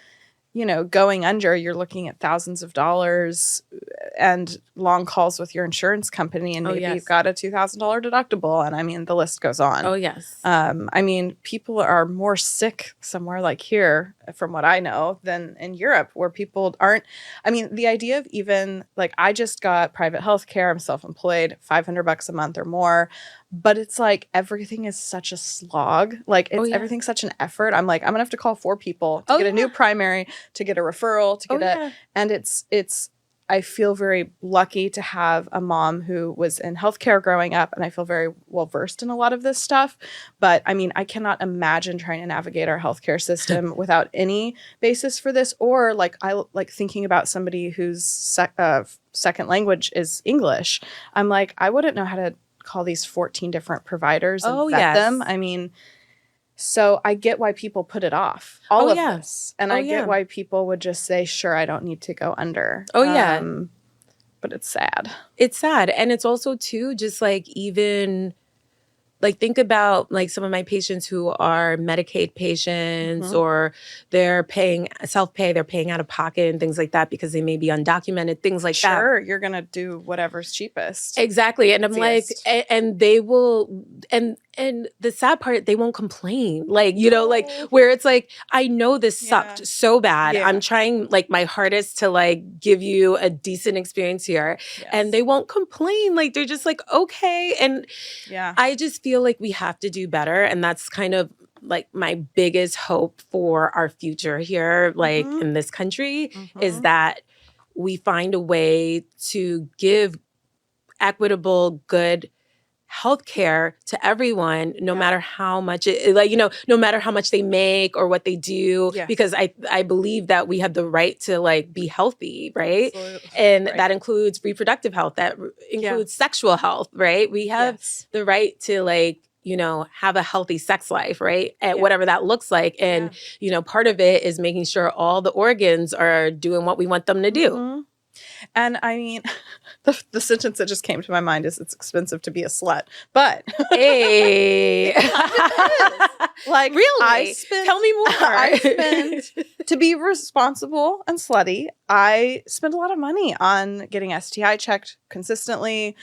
Speaker 1: you know, going under, you're looking at thousands of dollars and long calls with your insurance company. And maybe you've got a $2,000 deductible. And I mean, the list goes on.
Speaker 2: Oh, yes.
Speaker 1: I mean, people are more sick somewhere like here, from what I know, than in Europe, where people aren't. I mean, the idea of even like, I just got private health care. I'm self-employed, $500 a month or more. But it's like everything is such a slog. Like everything's such an effort. I'm like, I'm gonna have to call 4 people to get a new primary, to get a referral, to get and it's I feel very lucky to have a mom who was in healthcare growing up, and I feel very well versed in a lot of this stuff. But I mean, I cannot imagine trying to navigate our healthcare system without any basis for this, or like I like thinking about somebody whose second language is English. I'm like, I wouldn't know how to call these 14 different providers and vet them. I mean, so I get why people put it off. All of this. And I get why people would just say, sure, I don't need to go under. But it's sad.
Speaker 2: It's sad. And it's also too, just like even like think about like some of my patients who are Medicaid patients or they're paying self-pay, they're paying out of pocket and things like that because they may be undocumented, things like that.
Speaker 1: Sure, you're going to do whatever's cheapest.
Speaker 2: Exactly. And I'm like, and they will, and the sad part, they won't complain. Like, you know, like where it's like, I know this sucked so bad. I'm trying like my hardest to like give you a decent experience here. And they won't complain. Like, they're just like, okay. And I just feel like we have to do better. And that's kind of like my biggest hope for our future here, like in this country, is that we find a way to give equitable, good healthcare to everyone, no matter how much like, you know, no matter how much they make or what they do, because I believe that we have the right to like be healthy, right? Absolutely. And that includes reproductive health, that includes sexual health, right? We have the right to like, you know, have a healthy sex life, right? And whatever that looks like. And, you know, part of it is making sure all the organs are doing what we want them to do.
Speaker 1: And I mean, the sentence that just came to my mind is it's expensive to be a slut. But
Speaker 2: hey,
Speaker 1: like
Speaker 2: really? Tell me more.
Speaker 1: I spend to be responsible and slutty. I spend a lot of money on getting STI checked consistently.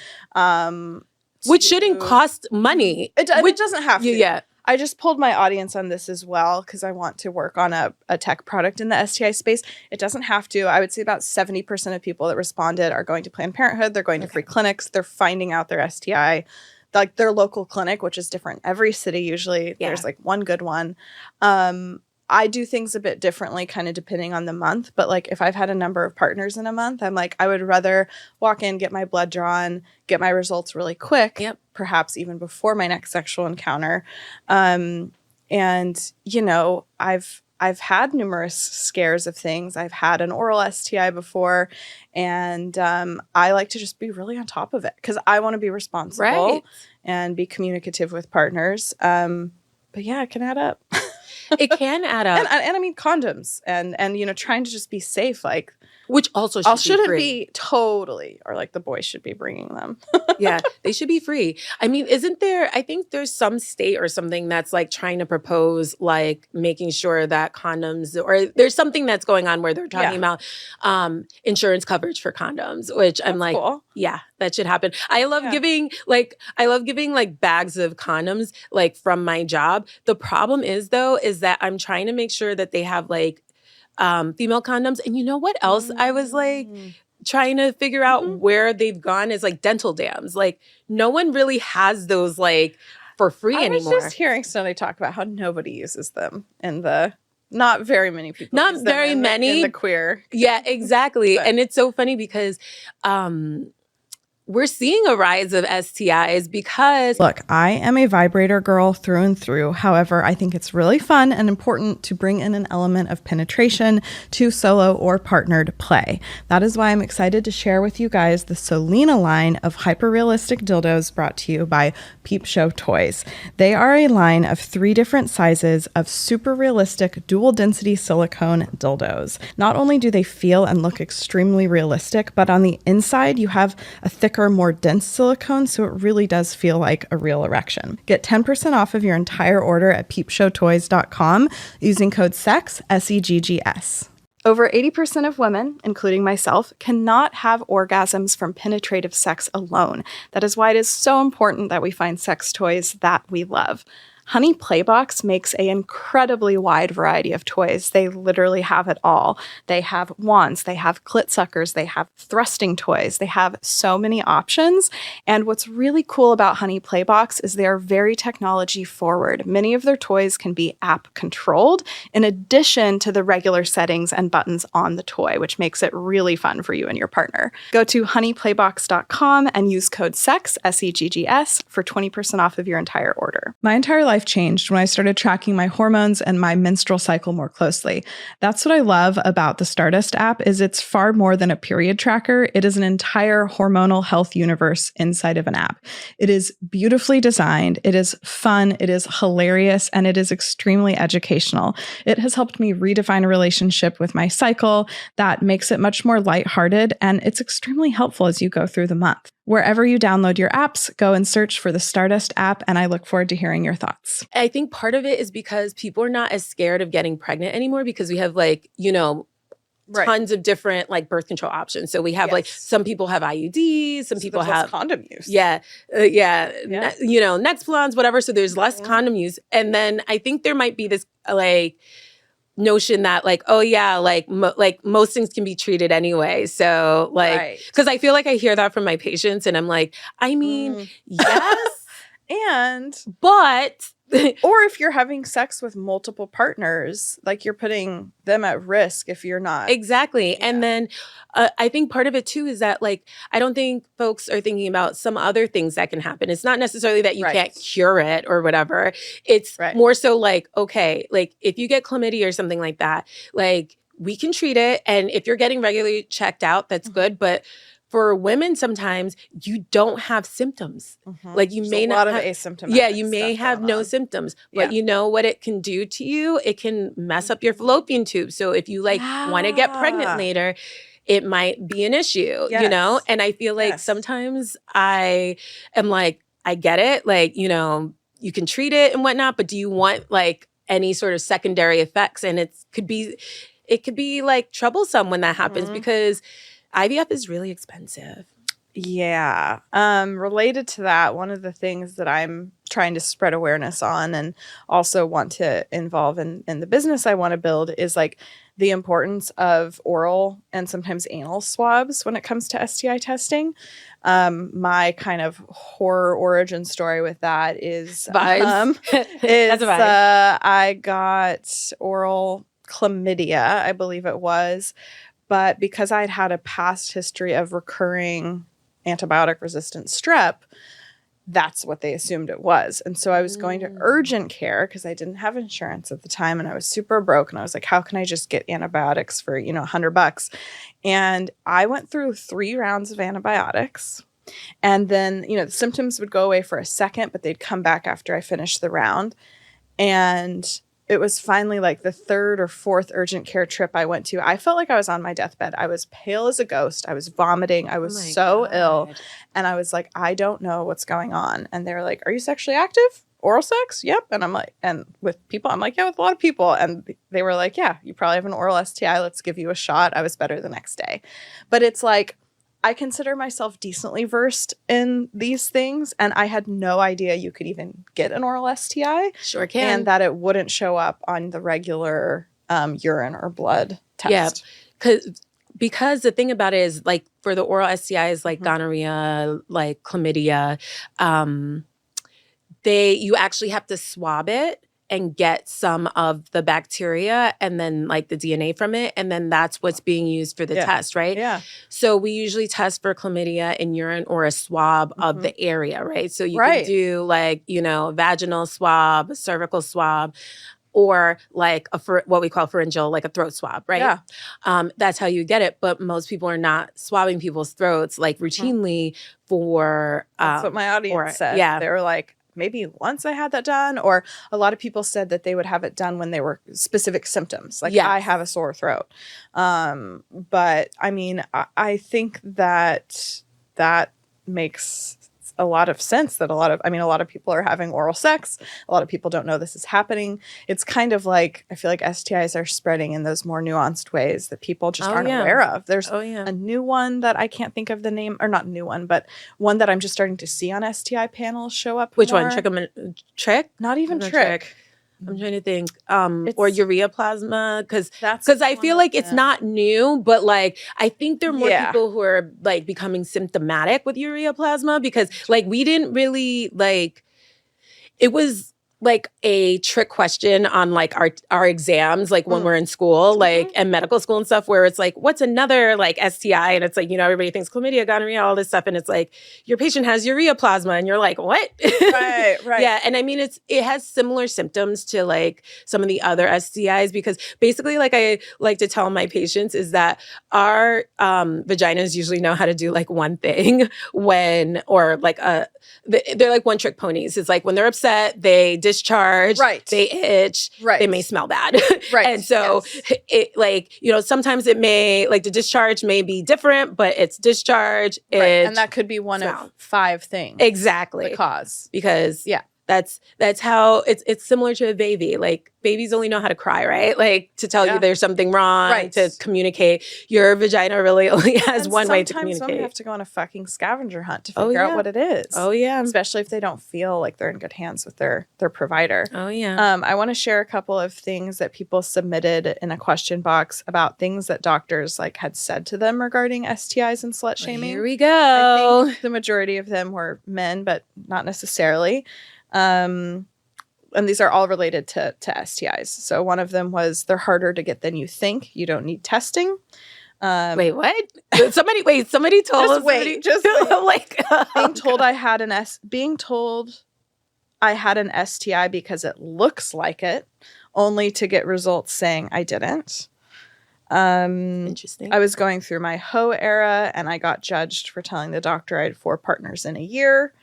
Speaker 2: Which shouldn't cost money.
Speaker 1: It doesn't have to.
Speaker 2: Yeah.
Speaker 1: I just pulled my audience on this as well because I want to work on a tech product in the STI space. It doesn't have to. I would say about 70% of people that responded are going to Planned Parenthood. They're going to free clinics. They're finding out their STI, like their local clinic, which is different. Every city usually there's like one good one. I do things a bit differently kind of depending on the month. But like if I've had a number of partners in a month, I'm like, I would rather walk in, get my blood drawn, get my results really quick, perhaps even before my next sexual encounter. And, you know, I've had numerous scares of things. I've had an oral STI before, and I like to just be really on top of it because I want to be responsible and be communicative with partners. But yeah, it can add up.
Speaker 2: It can add up.
Speaker 1: And I mean condoms and you know, trying to just be safe, like,
Speaker 2: which also
Speaker 1: shouldn't
Speaker 2: free.
Speaker 1: Be totally, or like the boys should be bringing them.
Speaker 2: Yeah, they should be free. I mean, isn't there, I think there's some state or something that's like trying to propose like making sure that condoms, or there's something that's going on where they're talking about insurance coverage for condoms, which I'm like,
Speaker 1: cool.
Speaker 2: Yeah, that should happen. I love giving like bags of condoms like from my job. The problem is though, is that I'm trying to make sure that they have like female condoms. And you know what else I was like trying to figure out where they've gone is like dental dams. Like no one really has those like for free anymore.
Speaker 1: I was just hearing somebody talk about how nobody uses them in the, not very many people.
Speaker 2: Not very many.
Speaker 1: In the queer.
Speaker 2: Yeah, exactly. And it's so funny because we're seeing a rise of STIs because...
Speaker 1: Look, I am a vibrator girl through and through. However, I think it's really fun and important to bring in an element of penetration to solo or partnered play. That is why I'm excited to share with you guys the Solina line of hyper-realistic dildos brought to you by Peep Show Toys. They are a line of 3 different sizes of super realistic dual density silicone dildos. Not only do they feel and look extremely realistic, but on the inside you have a thicker, more dense silicone, so it really does feel like a real erection. Get 10% off of your entire order at peepshowtoys.com using code SEGGS, SEGGS. Over 80% of women, including myself, cannot have orgasms from penetrative sex alone. That is why it is so important that we find sex toys that we love. Honey Playbox makes an incredibly wide variety of toys. They literally have it all. They have wands, they have clit suckers, they have thrusting toys. They have so many options. And what's really cool about Honey Playbox is they are very technology forward. Many of their toys can be app controlled in addition to the regular settings and buttons on the toy, which makes it really fun for you and your partner. Go to honeyplaybox.com and use code SEGGS, SEGGS, for 20% off of your entire order. My entire life changed when I started tracking my hormones and my menstrual cycle more closely. That's what I love about the Stardust app is it's far more than a period tracker. It is an entire hormonal health universe inside of an app. It is beautifully designed. It is fun. It is hilarious. And it is extremely educational. It has helped me redefine a relationship with my cycle that makes it much more lighthearted. And it's extremely helpful as you go through the month. Wherever you download your apps, go and search for the Stardust app, and I look forward to hearing your thoughts.
Speaker 2: I think part of it is because people are not as scared of getting pregnant anymore because we have like, you know, tons of different like birth control options. So we have like, some people have IUDs, some people have
Speaker 1: condom use.
Speaker 2: You know, Nexplans, whatever. So there's less condom use. And then I think there might be this like notion that like, oh yeah, like most things can be treated anyway. So like, because I feel like I hear that from my patients and I'm like, I mean, yes, but
Speaker 1: or if you're having sex with multiple partners, like you're putting them at risk if you're not.
Speaker 2: Exactly. Yeah. And then I think part of it too is that like, I don't think folks are thinking about some other things that can happen. It's not necessarily that you can't cure it or whatever. It's more so like, okay, like if you get chlamydia or something like that, like we can treat it. And if you're getting regularly checked out, that's good. But for women, sometimes you don't have symptoms. Like you may not have
Speaker 1: asymptomatic.
Speaker 2: Yeah, you may have no symptoms, but you know what it can do to you? It can mess up your fallopian tube. So if you like want to get pregnant later, it might be an issue, you know? And I feel like sometimes I am like, I get it. Like, you know, you can treat it and whatnot, but do you want like any sort of secondary effects? And it could be like troublesome when that happens because IVF is really expensive.
Speaker 1: Yeah. Related to that, one of the things that I'm trying to spread awareness on and also want to involve in the business I want to build is like the importance of oral and sometimes anal swabs when it comes to STI testing. My kind of horror origin story with that is,
Speaker 2: That's a vibe.
Speaker 1: I got oral chlamydia, I believe it was, but because I'd had a past history of recurring antibiotic resistant strep, that's what they assumed it was. And so I was going to urgent care because I didn't have insurance at the time and I was super broke. And I was like, how can I just get antibiotics for, you know, $100? And I went through 3 rounds of antibiotics. And then, you know, the symptoms would go away for a second, but they'd come back after I finished the round. And it was finally like the 3rd or 4th urgent care trip I went to. I felt like I was on my deathbed. I was pale as a ghost. I was vomiting. I was so ill. And I was like, I don't know what's going on. And they were like, are you sexually active? Oral sex? Yep. And I'm like, and with people, I'm like, yeah, with a lot of people. And they were like, yeah, you probably have an oral STI. Let's give you a shot. I was better the next day. But it's like, I consider myself decently versed in these things, and I had no idea you could even get an oral STI.
Speaker 2: Sure can.
Speaker 1: And that it wouldn't show up on the regular urine or blood test.
Speaker 2: Yeah, because the thing about it is, like, for the oral STIs, like gonorrhea, like chlamydia, you actually have to swab it and get some of the bacteria and then like the DNA from it. And then that's what's being used for the test, right?
Speaker 1: Yeah.
Speaker 2: So we usually test for chlamydia in urine or a swab of the area, right? So you can do like, you know, vaginal swab, a cervical swab, or like what we call pharyngeal, like a throat swab, right?
Speaker 1: Yeah.
Speaker 2: That's how you get it. But most people are not swabbing people's throats like routinely for...
Speaker 1: That's what my audience said.
Speaker 2: Yeah.
Speaker 1: They were like, maybe once I had that done, or a lot of people said that they would have it done when they were specific symptoms. Like I have a sore throat. But I mean, I think that makes a lot of sense that a lot of people are having oral sex. A lot of people don't know this is happening. It's kind of like, I feel like STIs are spreading in those more nuanced ways that people just aren't aware of. There's a new one that I can't think of the name, or not new one, but one that I'm just starting to see on STI panels show up.
Speaker 2: Which
Speaker 1: more.
Speaker 2: one? Trick?
Speaker 1: Not even trick.
Speaker 2: I'm trying to think. Or ureaplasma, because I feel like it's not new, but like I think there are more people who are like becoming symptomatic with ureaplasma, because like we didn't really like, it was like a trick question on like our exams, like when we're in school, like and medical school and stuff, where it's like, what's another like STI? And it's like, you know, everybody thinks chlamydia, gonorrhea, all this stuff. And it's like, your patient has ureaplasma. And you're like, what?
Speaker 1: Right.
Speaker 2: Yeah. And I mean, it has similar symptoms to like some of the other STIs, because basically, like I like to tell my patients is that our vaginas usually know how to do like one thing or like they're like one trick ponies. It's like when they're upset, they discharge, they itch, they may smell bad. And so it like, you know, sometimes it may, like the discharge may be different, but it's discharge.
Speaker 1: And that could be one of 5 things.
Speaker 2: Exactly.
Speaker 1: The cause.
Speaker 2: Because that's how it's similar to a baby. Like babies only know how to cry, right? Like to tell you there's something wrong, to communicate. Your vagina really only has one way to communicate.
Speaker 1: Sometimes women have to go on a fucking scavenger hunt to figure out what it is.
Speaker 2: Oh yeah.
Speaker 1: Especially if they don't feel like they're in good hands with their provider.
Speaker 2: Oh yeah.
Speaker 1: I want to share a couple of things that people submitted in a question box about things that doctors like had said to them regarding STIs and slut shaming.
Speaker 2: Here we go.
Speaker 1: I think the majority of them were men, but not necessarily. And these are all related to STIs. So one of them was, they're harder to get than you think. You don't need testing.
Speaker 2: Wait, what? Somebody told us.
Speaker 1: Just like being told I had an STI because it looks like it, only to get results saying I didn't.
Speaker 2: Interesting.
Speaker 1: I was going through my hoe era and I got judged for telling the doctor I had 4 partners in a year.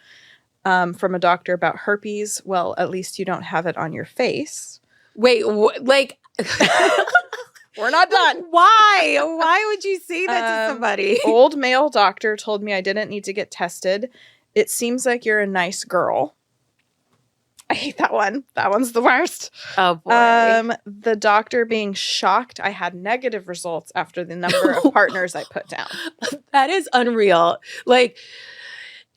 Speaker 1: From a doctor about herpes. Well, at least you don't have it on your face.
Speaker 2: Wait, like...
Speaker 1: We're not done.
Speaker 2: Why? Why would you say that to somebody?
Speaker 1: Old male doctor told me I didn't need to get tested. It seems like you're a nice girl. I hate that one. That one's the worst.
Speaker 2: Oh, boy.
Speaker 1: The doctor being shocked I had negative results after the number of partners I put down.
Speaker 2: That is unreal. Like,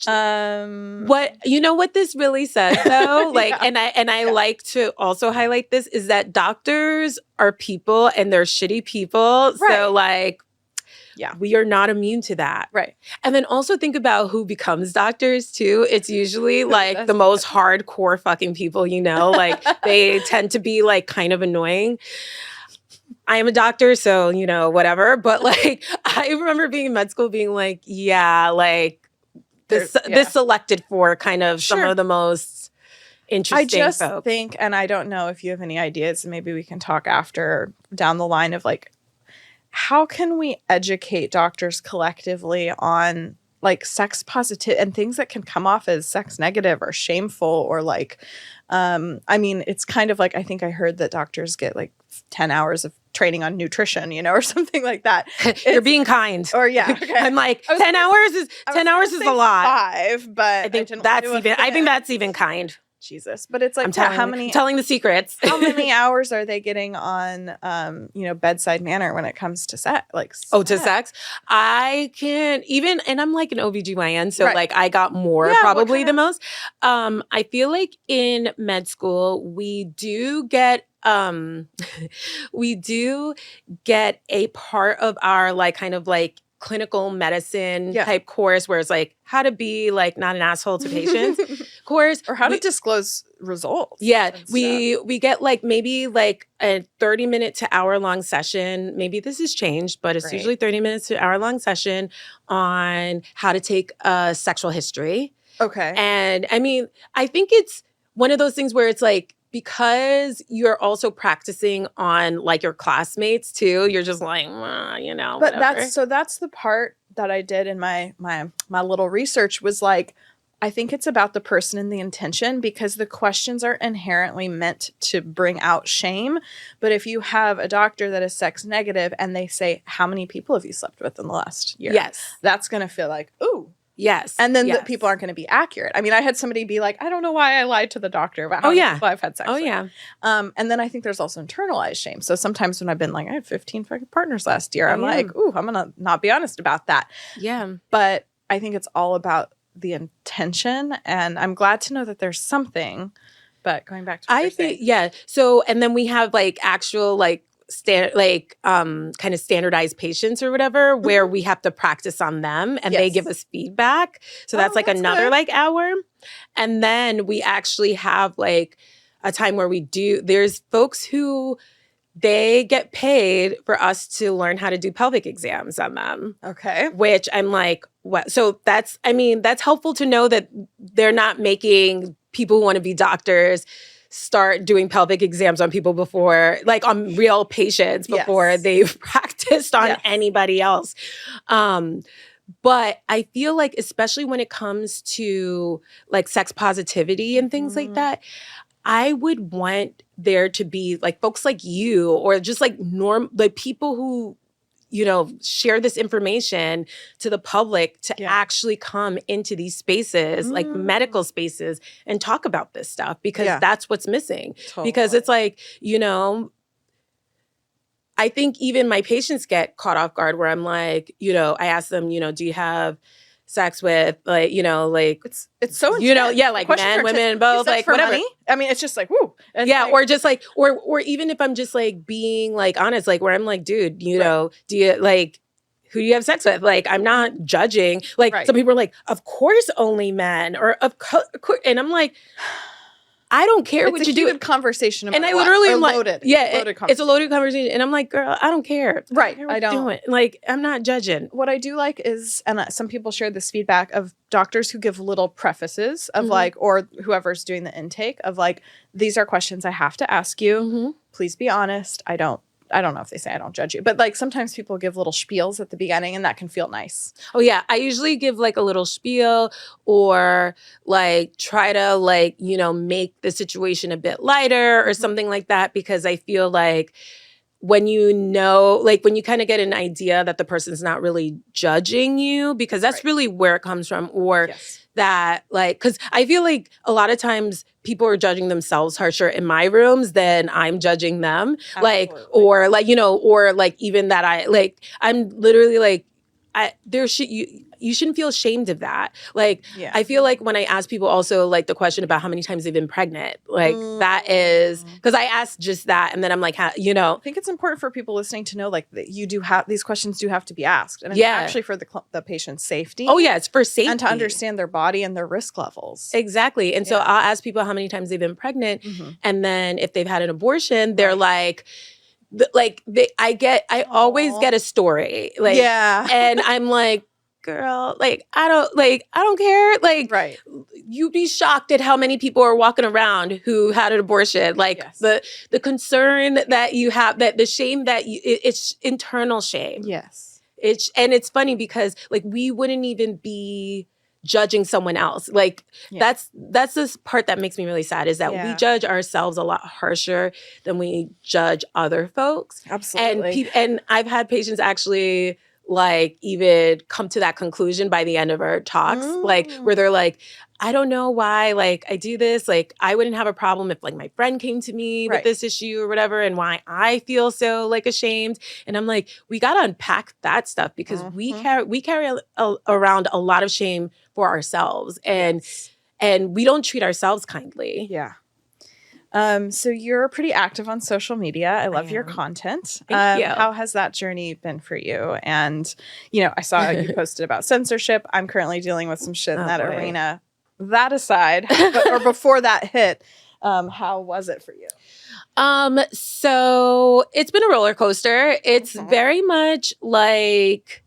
Speaker 2: what this really says though, like,
Speaker 1: Yeah.
Speaker 2: and I like to also highlight this is that doctors are people and they're shitty people.
Speaker 1: Right.
Speaker 2: So like,
Speaker 1: yeah,
Speaker 2: we are not immune to that.
Speaker 1: Right.
Speaker 2: And then also think about who becomes doctors too. It's usually like the most hardcore fucking people, like they tend to be like kind of annoying. I am a doctor, so, whatever. But like, I remember being in med school being like, yeah, like this selected for kind of some of the most interesting
Speaker 1: I just
Speaker 2: folk.
Speaker 1: think, and I don't know if you have any ideas, maybe we can talk after down the line of like, how can we educate doctors collectively on like sex positive and things that can come off as sex negative or shameful or like, it's kind of like, I think I heard that doctors get like 10 hours of training on nutrition, or something like that.
Speaker 2: You're being kind.
Speaker 1: Or yeah. Okay.
Speaker 2: I'm like, 10 hours is a lot.
Speaker 1: 5, but
Speaker 2: I think that's even kind.
Speaker 1: Jesus. But it's like,
Speaker 2: I'm telling the secrets.
Speaker 1: How many hours are they getting on, bedside manner when it comes to sex?
Speaker 2: Sex? I can't even, and I'm like an OBGYN, so like I got more probably the most. I feel like in med school, we do get a part of our like kind of like clinical medicine type course where it's like how to be like not an asshole to patients course
Speaker 1: or how to disclose results.
Speaker 2: Yeah, we get like maybe like a 30-minute to hour-long session. Maybe this has changed, but it's usually 30 minutes to hour-long session on how to take a sexual history.
Speaker 1: Okay.
Speaker 2: And I think it's one of those things where it's like because you're also practicing on like your classmates too, you're just like, But
Speaker 1: whatever. That's the part that I did in my little research was like, I think it's about the person and the intention because the questions are inherently meant to bring out shame. But if you have a doctor that is sex negative and they say, how many people have you slept with in the last year?
Speaker 2: Yes.
Speaker 1: That's going to feel like, ooh.
Speaker 2: Yes.
Speaker 1: And then the people aren't going to be accurate. I had somebody be like, I don't know why I lied to the doctor about how many people I've had sex with.
Speaker 2: Yeah.
Speaker 1: And then I think there's also internalized shame. So sometimes when I've been like, I had 15 fucking partners last year, I'm like, ooh, I'm going to not be honest about that.
Speaker 2: Yeah.
Speaker 1: But I think it's all about the intention. And I'm glad to know that there's something. But going back to what you're saying.
Speaker 2: So, and then we have like actual like kind of standardized patients or whatever where we have to practice on them and they give us feedback. So that's like another good. Like hour. And then we actually have like a time where there's folks who they get paid for us to learn how to do pelvic exams on them.
Speaker 1: Okay.
Speaker 2: Which I'm like, what? So that's helpful to know that they're not making people who want to be doctors start doing pelvic exams on people before, like on real patients before they've practiced on anybody else. But I feel like, especially when it comes to like sex positivity and things like that, I would want there to be like folks like you or just like like people who, share this information to the public to actually come into these spaces, like medical spaces, and talk about this stuff because that's what's missing. Totally. Because it's like, I think even my patients get caught off guard where I'm like, I ask them, do you have sex with like,
Speaker 1: it's so intense.
Speaker 2: Like men, women, both, like whatever.
Speaker 1: Money? It's just like, woo.
Speaker 2: And or just like, or even if I'm just like being like honest, like where I'm like, dude, do you like, who do you have sex with? Like, I'm not judging. Like some people are like, of course only men or of course. And I'm like, I don't care what you do.
Speaker 1: It's a conversation about
Speaker 2: and I literally am like,
Speaker 1: loaded.
Speaker 2: It's a loaded conversation. And I'm like, girl, I don't care.
Speaker 1: Right.
Speaker 2: I don't. Like, I'm not judging.
Speaker 1: What I do like is, and some people shared this feedback of doctors who give little prefaces of like, or whoever's doing the intake of like, these are questions I have to ask you. Please be honest. I don't know if they say I don't judge you, but like sometimes people give little spiels at the beginning and that can feel nice.
Speaker 2: Oh yeah. I usually give like a little spiel or like try to like, make the situation a bit lighter or something like that because I feel like when you know, like when you kind of get an idea that the person's not really judging you, because that's really where it comes from, or that like, because I feel like a lot of times people are judging themselves harsher in my rooms than I'm judging them. Like, or like, you know, or like even that I'm literally like, you shouldn't feel ashamed of that. Like, I feel like when I ask people also like the question about how many times they've been pregnant, like that is, because I asked just that. And then I'm like, you know.
Speaker 1: I think it's important for people listening to know like that you do have, these questions do have to be asked. And it's actually for the patient's safety.
Speaker 2: Oh yeah, it's for safety.
Speaker 1: And to understand their body and their risk levels.
Speaker 2: Exactly. And so I'll ask people how many times they've been pregnant. And then if they've had an abortion, they're like, I always get a story. Like, and I'm like, girl, like, I don't care. Like, you'd be shocked at how many people are walking around who had an abortion. Like the concern that you have, that the shame that it's internal shame.
Speaker 1: Yes.
Speaker 2: And it's funny because like, we wouldn't even be judging someone else. Like that's this part that makes me really sad, is that we judge ourselves a lot harsher than we judge other folks.
Speaker 1: Absolutely.
Speaker 2: And I've had patients actually like even come to that conclusion by the end of our talks, like where they're like, I don't know why like I do this. Like I wouldn't have a problem if like my friend came to me with this issue or whatever, and why I feel so like ashamed. And I'm like, we got to unpack that stuff, because we carry around a lot of shame for ourselves, and we don't treat ourselves kindly.
Speaker 1: Yeah. So you're pretty active on social media. I love your content.
Speaker 2: Thank you.
Speaker 1: How has that journey been for you? And, you know, I saw you posted about censorship. I'm currently dealing with some shit in that arena. That aside, or before that hit, how was it for you?
Speaker 2: So it's been a roller coaster. It's very much like,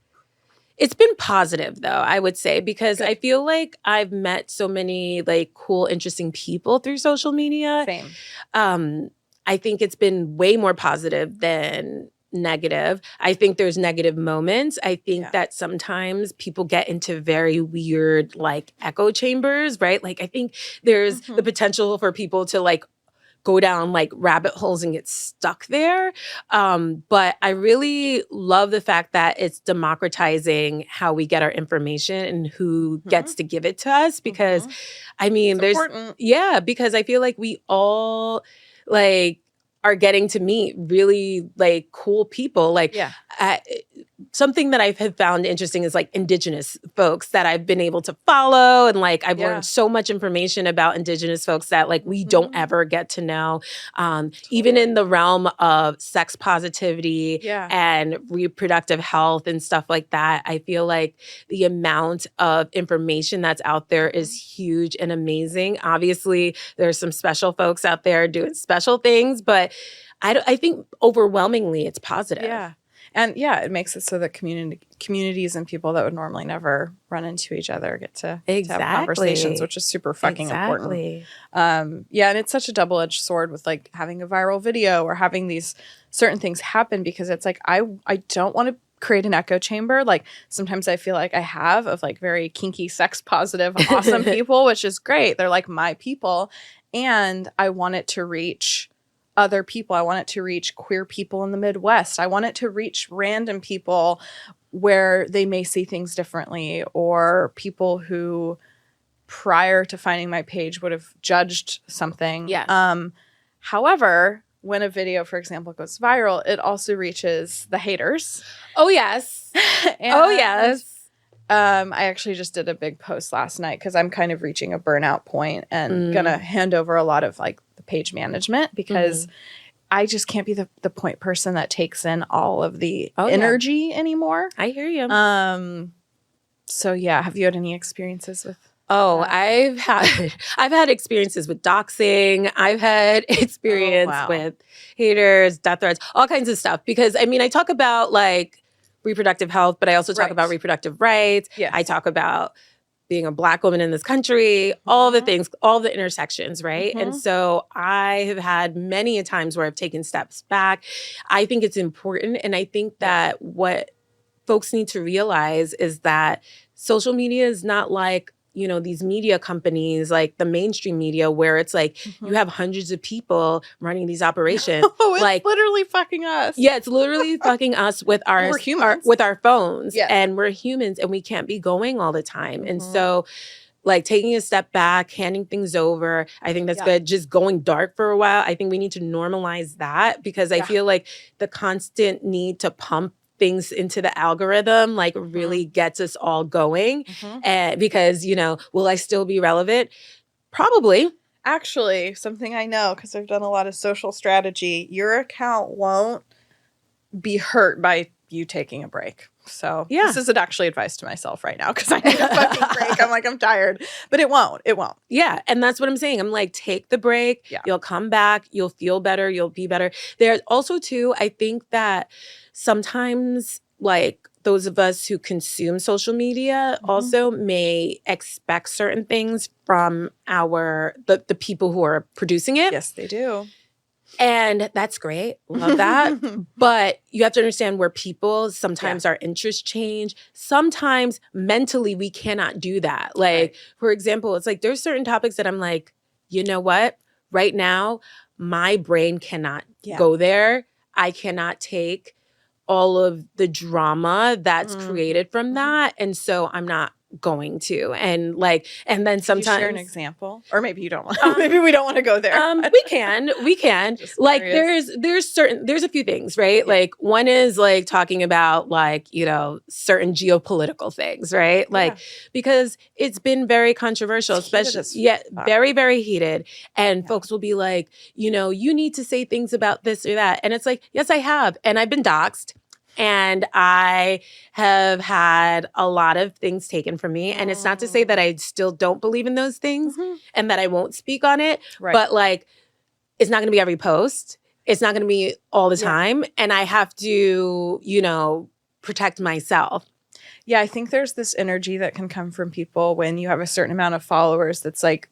Speaker 2: it's been positive though, I would say, because I feel like I've met so many like cool, interesting people through social media.
Speaker 1: Same.
Speaker 2: I think it's been way more positive than negative. I think there's negative moments. I think that sometimes people get into very weird like echo chambers, right? Like I think there's the potential for people to like go down like rabbit holes and get stuck there. But I really love the fact that it's democratizing how we get our information and who gets to give it to us. Because I mean,
Speaker 1: it's important.
Speaker 2: Because I feel like we all like are getting to meet really like cool people. Like something that I've found interesting is like Indigenous folks that I've been able to follow. And like, I've learned so much information about Indigenous folks that like we don't ever get to know. Even in the realm of sex positivity and reproductive health and stuff like that, I feel like the amount of information that's out there is huge and amazing. Obviously, there's some special folks out there doing special things, but I think overwhelmingly it's positive.
Speaker 1: Yeah. And it makes it so that communities and people that would normally never run into each other get to have conversations, which is super fucking important. And it's such a double-edged sword with like having a viral video or having these certain things happen, because it's like, I don't want to create an echo chamber. Like sometimes I feel like I have of like very kinky, sex positive, awesome people, which is great. They're like my people. And I want it to reach other people. I want it to reach queer people in the Midwest. I want it to reach random people where they may see things differently, or people who prior to finding my page would have judged something. However, when a video, for example, goes viral, it also reaches the haters.
Speaker 2: Oh, yes.
Speaker 1: I actually just did a big post last night because I'm kind of reaching a burnout point and gonna hand over a lot of like the page management, because I just can't be the point person that takes in all of the energy anymore.
Speaker 2: I hear you.
Speaker 1: So have you had any experiences with
Speaker 2: I've had experiences with doxing. I've had experience with haters, death threats, all kinds of stuff. Because I mean, I talk about like reproductive health, but I also talk about reproductive rights. I talk about being a Black woman in this country, all the things, all the intersections, right? And so I have had many a times where I've taken steps back. I think it's important. And I think that what folks need to realize is that social media is not like, these media companies, like the mainstream media, where it's like you have hundreds of people running these operations.
Speaker 1: Oh, it's
Speaker 2: like
Speaker 1: literally fucking us.
Speaker 2: Yeah, it's literally fucking us with
Speaker 1: We're humans.
Speaker 2: with our phones.
Speaker 1: Yes.
Speaker 2: And we're humans and we can't be going all the time. And so like taking a step back, handing things over, I think that's good. Just going dark for a while, I think we need to normalize that, because I feel like the constant need to pump things into the algorithm like really gets us all going. And because, will I still be relevant? Probably.
Speaker 1: Actually, something I know, because I've done a lot of social strategy, your account won't be hurt by you taking a break. So this isn't actually advice to myself right now, because I need a fucking break. I'm like, I'm tired. But it won't. It won't.
Speaker 2: Yeah. And that's what I'm saying. I'm like, take the break. Yeah. You'll come back. You'll feel better. You'll be better. There's also, too, I think that sometimes, like, those of us who consume social media also may expect certain things from the people who are producing it.
Speaker 1: Yes, they do.
Speaker 2: And that's great. Love that. But you have to understand we're people. Sometimes our interests change. Sometimes mentally we cannot do that. Like, for example, it's like there's certain topics that I'm like, you know what? Right now, my brain cannot go there. I cannot take all of the drama that's created from that. And so I'm not going to. And then sometimes
Speaker 1: can you share an example, or maybe you don't want maybe we don't want to go there.
Speaker 2: we can like
Speaker 1: curious.
Speaker 2: there's a few things, right? Like one is like talking about like certain geopolitical things, right? Like because it's been very controversial, especially very, very heated, and folks will be like, you need to say things about this or that, and it's like, yes, I have, and I've been doxxed. And I have had a lot of things taken from me. And it's not to say that I still don't believe in those things and that I won't speak on it. Right. But like, it's not going to be every post. It's not going to be all the time. And I have to, protect myself.
Speaker 1: Yeah, I think there's this energy that can come from people when you have a certain amount of followers that's like,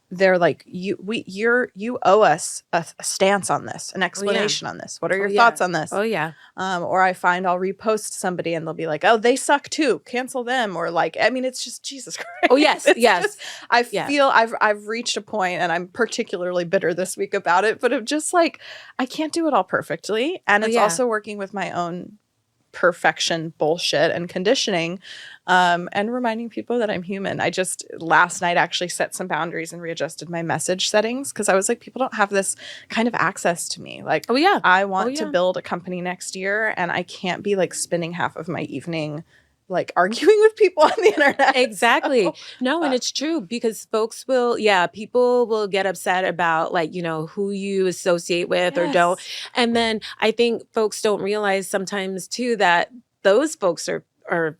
Speaker 1: they're like, you owe us a stance on this, an explanation on this. What are your thoughts on this?
Speaker 2: Oh, yeah.
Speaker 1: Or I find I'll repost somebody and they'll be like, oh, they suck too. Cancel them. Or like, I mean, it's just Jesus Christ.
Speaker 2: Oh, yes. Yes.
Speaker 1: I feel I've reached a point, and I'm particularly bitter this week about it, but of just like, I can't do it all perfectly. And it's also working with my own perfection bullshit and conditioning, and reminding people that I'm human. I just last night actually set some boundaries and readjusted my message settings, because I was like, people don't have this kind of access to me. Like, I want to build a company next year, and I can't be like spending half of my evening like arguing with people on the internet.
Speaker 2: Exactly. So, no, and it's true, because people will get upset about like, who you associate with or don't. And then I think folks don't realize sometimes too that those folks are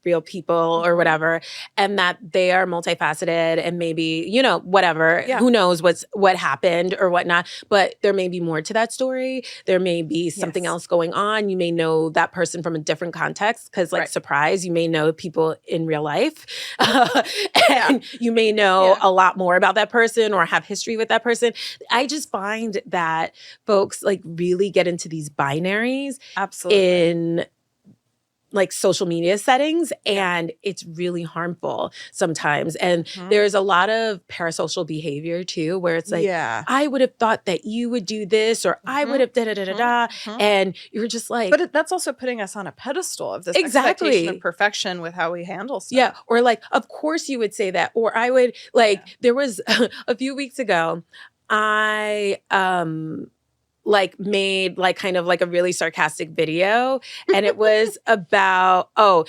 Speaker 2: real people or whatever, and that they are multifaceted, and maybe, whatever, who knows what happened or whatnot, but there may be more to that story. There may be something else going on. You may know that person from a different context, because like surprise, you may know people in real life, and you may know a lot more about that person or have history with that person. I just find that folks like really get into these binaries in like social media settings, and it's really harmful sometimes. And there's a lot of parasocial behavior too, where it's like, I would have thought that you would do this, or I would have da-da-da-da-da. And you're just like...
Speaker 1: But that's also putting us on a pedestal of this expectation of perfection with how we handle stuff.
Speaker 2: Yeah. Or like, of course you would say that. Or I would like, there was a few weeks ago, I like made like kind of like a really sarcastic video, and it was about how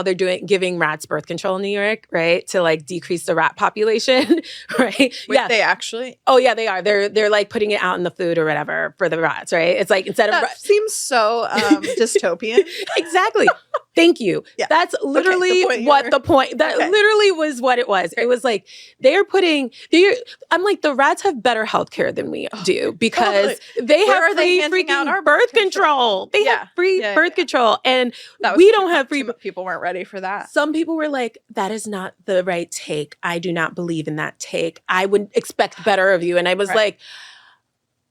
Speaker 2: they're giving rats birth control in New York, right, to like decrease the rat population. Right.
Speaker 1: Wait, they actually?
Speaker 2: Oh yeah, they are. They're like putting it out in the food or whatever for the rats, right? It's like instead of
Speaker 1: seems so dystopian.
Speaker 2: Exactly. Thank you. Yeah. That's literally literally was what it was. It was like, I'm like, the rats have better healthcare than we do, because they have free freaking birth control. They have free birth control. And we don't have free.
Speaker 1: People weren't ready for that.
Speaker 2: Some people were like, that is not the right take. I do not believe in that take. I would expect better of you. And I was like,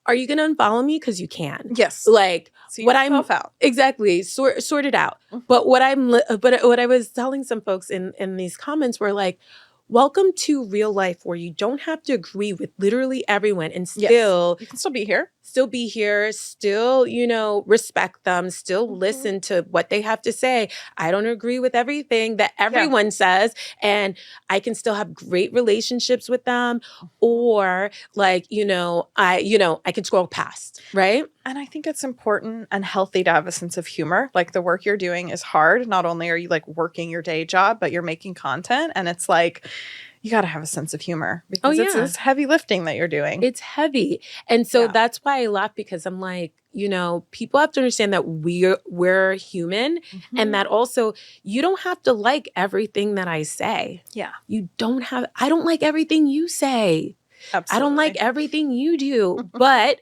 Speaker 2: are you going to unfollow me? Because you can.
Speaker 1: Yes.
Speaker 2: Like,
Speaker 1: See
Speaker 2: what I'm
Speaker 1: yourself out.
Speaker 2: Exactly. Sort it out. But what I was telling some folks in these comments were like, welcome to real life where you don't have to agree with literally everyone and still
Speaker 1: you can still be here.
Speaker 2: Still, respect them, still listen to what they have to say. I don't agree with everything that everyone says, and I can still have great relationships with them, or like, I can scroll past, right?
Speaker 1: And I think it's important and healthy to have a sense of humor. Like, the work you're doing is hard. Not only are you like working your day job, but you're making content, and it's like, you got to have a sense of humor because it's heavy lifting that you're doing.
Speaker 2: It's heavy. And so that's why I laugh, because I'm like, people have to understand that we're human, and that also you don't have to like everything that I say.
Speaker 1: Yeah.
Speaker 2: I don't like everything you say. Absolutely. I don't like everything you do, but,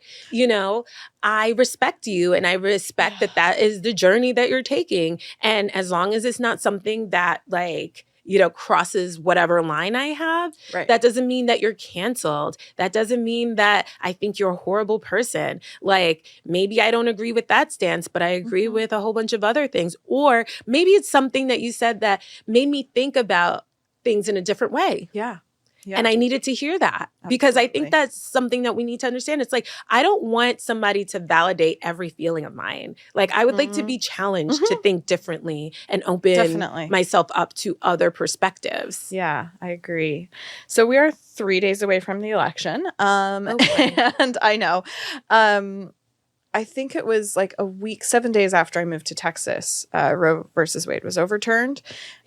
Speaker 2: I respect you, and I respect that is the journey that you're taking. And as long as it's not something that like, crosses whatever line I have, that doesn't mean that you're canceled. That doesn't mean that I think you're a horrible person. Like, maybe I don't agree with that stance, but I agree with a whole bunch of other things. Or maybe it's something that you said that made me think about things in a different way.
Speaker 1: Yeah. Yeah.
Speaker 2: And I needed to hear that because I think that's something that we need to understand. It's like, I don't want somebody to validate every feeling of mine. Like, I would like to be challenged to think differently and open myself up to other perspectives.
Speaker 1: Yeah, I agree. So we are 3 days away from the election. And I know, I think it was like 7 days after I moved to Texas, Roe versus Wade was overturned,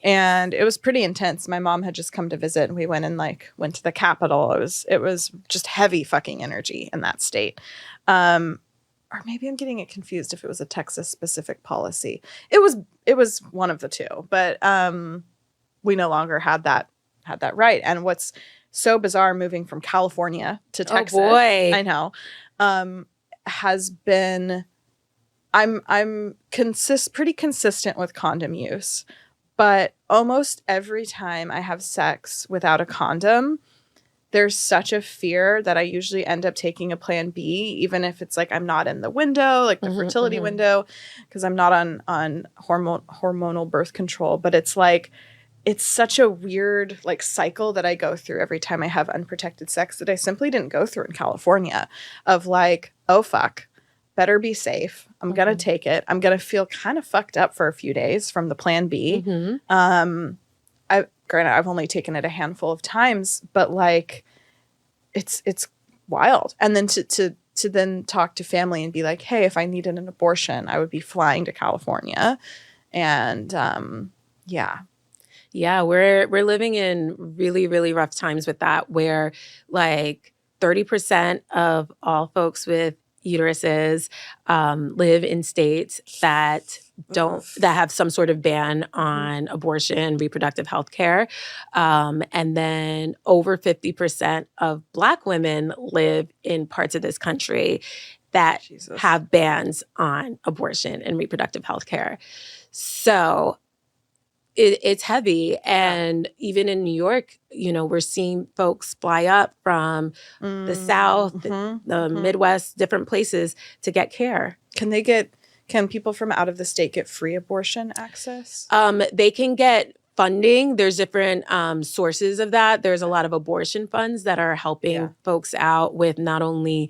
Speaker 1: and it was pretty intense. My mom had just come to visit, and we went to the Capitol. It was just heavy fucking energy in that state. Or maybe I'm getting it confused if it was a Texas specific policy. It was one of the two, but we no longer had that right. And what's so bizarre moving from California to Texas, I know, has been, I'm pretty consistent with condom use, but almost every time I have sex without a condom, there's such a fear that I usually end up taking a plan B, even if it's like I'm not in the window, like the fertility window, because I'm not on hormonal birth control. But it's like, it's such a weird like cycle that I go through every time I have unprotected sex that I simply didn't go through in California, of like, oh fuck, better be safe. I'm going to take it. I'm going to feel kind of fucked up for a few days from the plan B. Granted, I've only taken it a handful of times, but like, it's wild. And then to then talk to family and be like, hey, if I needed an abortion, I would be flying to California. And
Speaker 2: Yeah, we're living in really, really rough times with that, where like 30% of all folks with uteruses live in states that have some sort of ban on abortion, reproductive health care. And then over 50% of Black women live in parts of this country that have bans on abortion and reproductive health care. So it's heavy. And even in New York, we're seeing folks fly up from the South, the Midwest, different places to get care.
Speaker 1: Can people from out of the state get free abortion access?
Speaker 2: They can get funding. There's different sources of that. There's a lot of abortion funds that are helping folks out with not only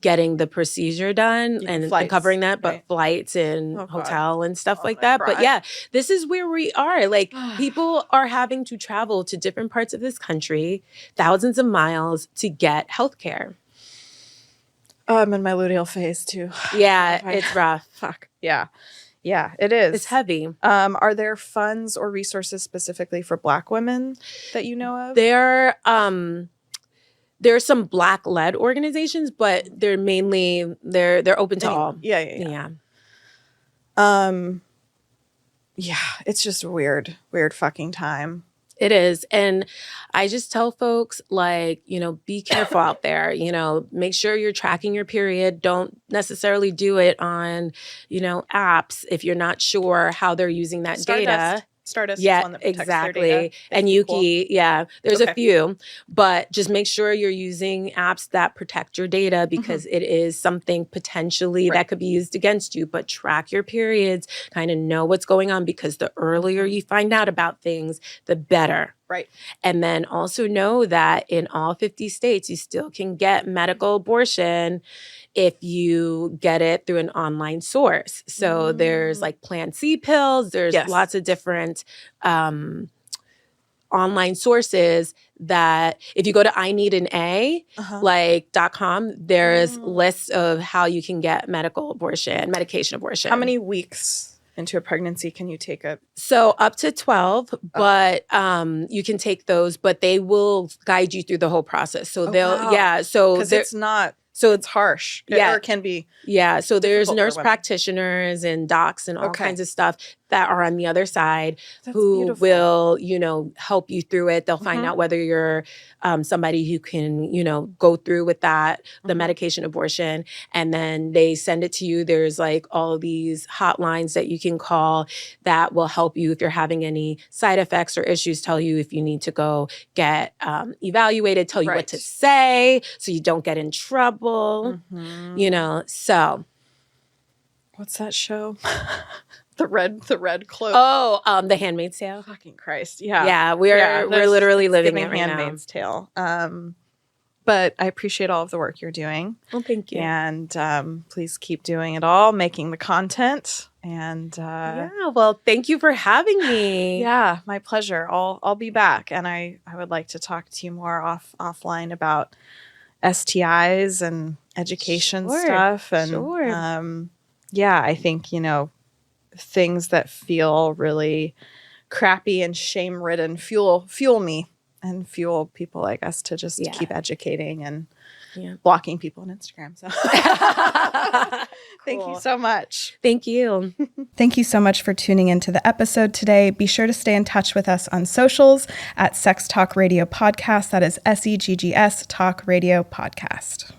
Speaker 2: getting the procedure done and covering that, but flights and hotel and stuff like that. But yeah, this is where we are. Like, people are having to travel to different parts of this country, thousands of miles, to get healthcare.
Speaker 1: I'm in my luteal phase too.
Speaker 2: Yeah, it's rough.
Speaker 1: Fuck. Yeah. Yeah, it is.
Speaker 2: It's heavy.
Speaker 1: Are there funds or resources specifically for Black women that you know of?
Speaker 2: There are some Black-led organizations, but they're mainly they're open to all.
Speaker 1: Yeah. Yeah, it's just a weird fucking time.
Speaker 2: It is. And I just tell folks, like, be careful out there. Make sure you're tracking your period. Don't necessarily do it on, apps if you're not sure how they're using that data.
Speaker 1: Stardust is
Speaker 2: Yeah,
Speaker 1: one that protects
Speaker 2: exactly.
Speaker 1: their data.
Speaker 2: And Yuki, yeah, there's a
Speaker 1: Okay.
Speaker 2: few, but just make sure you're using apps that protect your data because it is something potentially that could be used against you. But track your periods, kind of know what's going on, because the earlier you find out about things, the better.
Speaker 1: Right.
Speaker 2: And then also know that in all 50 states, you still can get medical abortion if you get it through an online source. So there's like Plan C pills, there's lots of different online sources that if you go to ineedana.com, there's lists of how you can get medication abortion.
Speaker 1: How many weeks into a pregnancy can you take it?
Speaker 2: So up to 12, but you can take those, but they will guide you through the whole process. So so
Speaker 1: because it's not, so it's harsh. Or it can be.
Speaker 2: Yeah. So there's nurse practitioners and docs and all kinds of stuff that are on the other side who will, help you through it. They'll find out whether you're somebody who can, go through with that, the medication abortion, and then they send it to you. There's like all these hotlines that you can call that will help you if you're having any side effects or issues, tell you if you need to go get evaluated, tell you what to say so you don't get in trouble, so.
Speaker 1: What's that show? The red cloak.
Speaker 2: Oh, The Handmaid's Tale.
Speaker 1: Fucking Christ. Yeah.
Speaker 2: Yeah, we're literally living it right
Speaker 1: Handmaid's Tale. But I appreciate all of the work you're doing.
Speaker 2: Well, thank you.
Speaker 1: And please keep doing it all, making the content. And
Speaker 2: well, thank you for having me.
Speaker 1: Yeah, my pleasure. I'll be back, and I would like to talk to you more offline about STIs and education stuff. And I think, things that feel really crappy and shame-ridden fuel me and fuel people like us to just keep educating and blocking people on Instagram. So thank you so much.
Speaker 2: Thank you.
Speaker 1: Thank you so much for tuning into the episode today. Be sure to stay in touch with us on socials at Seggs Talk Radio Podcast. That is SEGGS Talk Radio Podcast.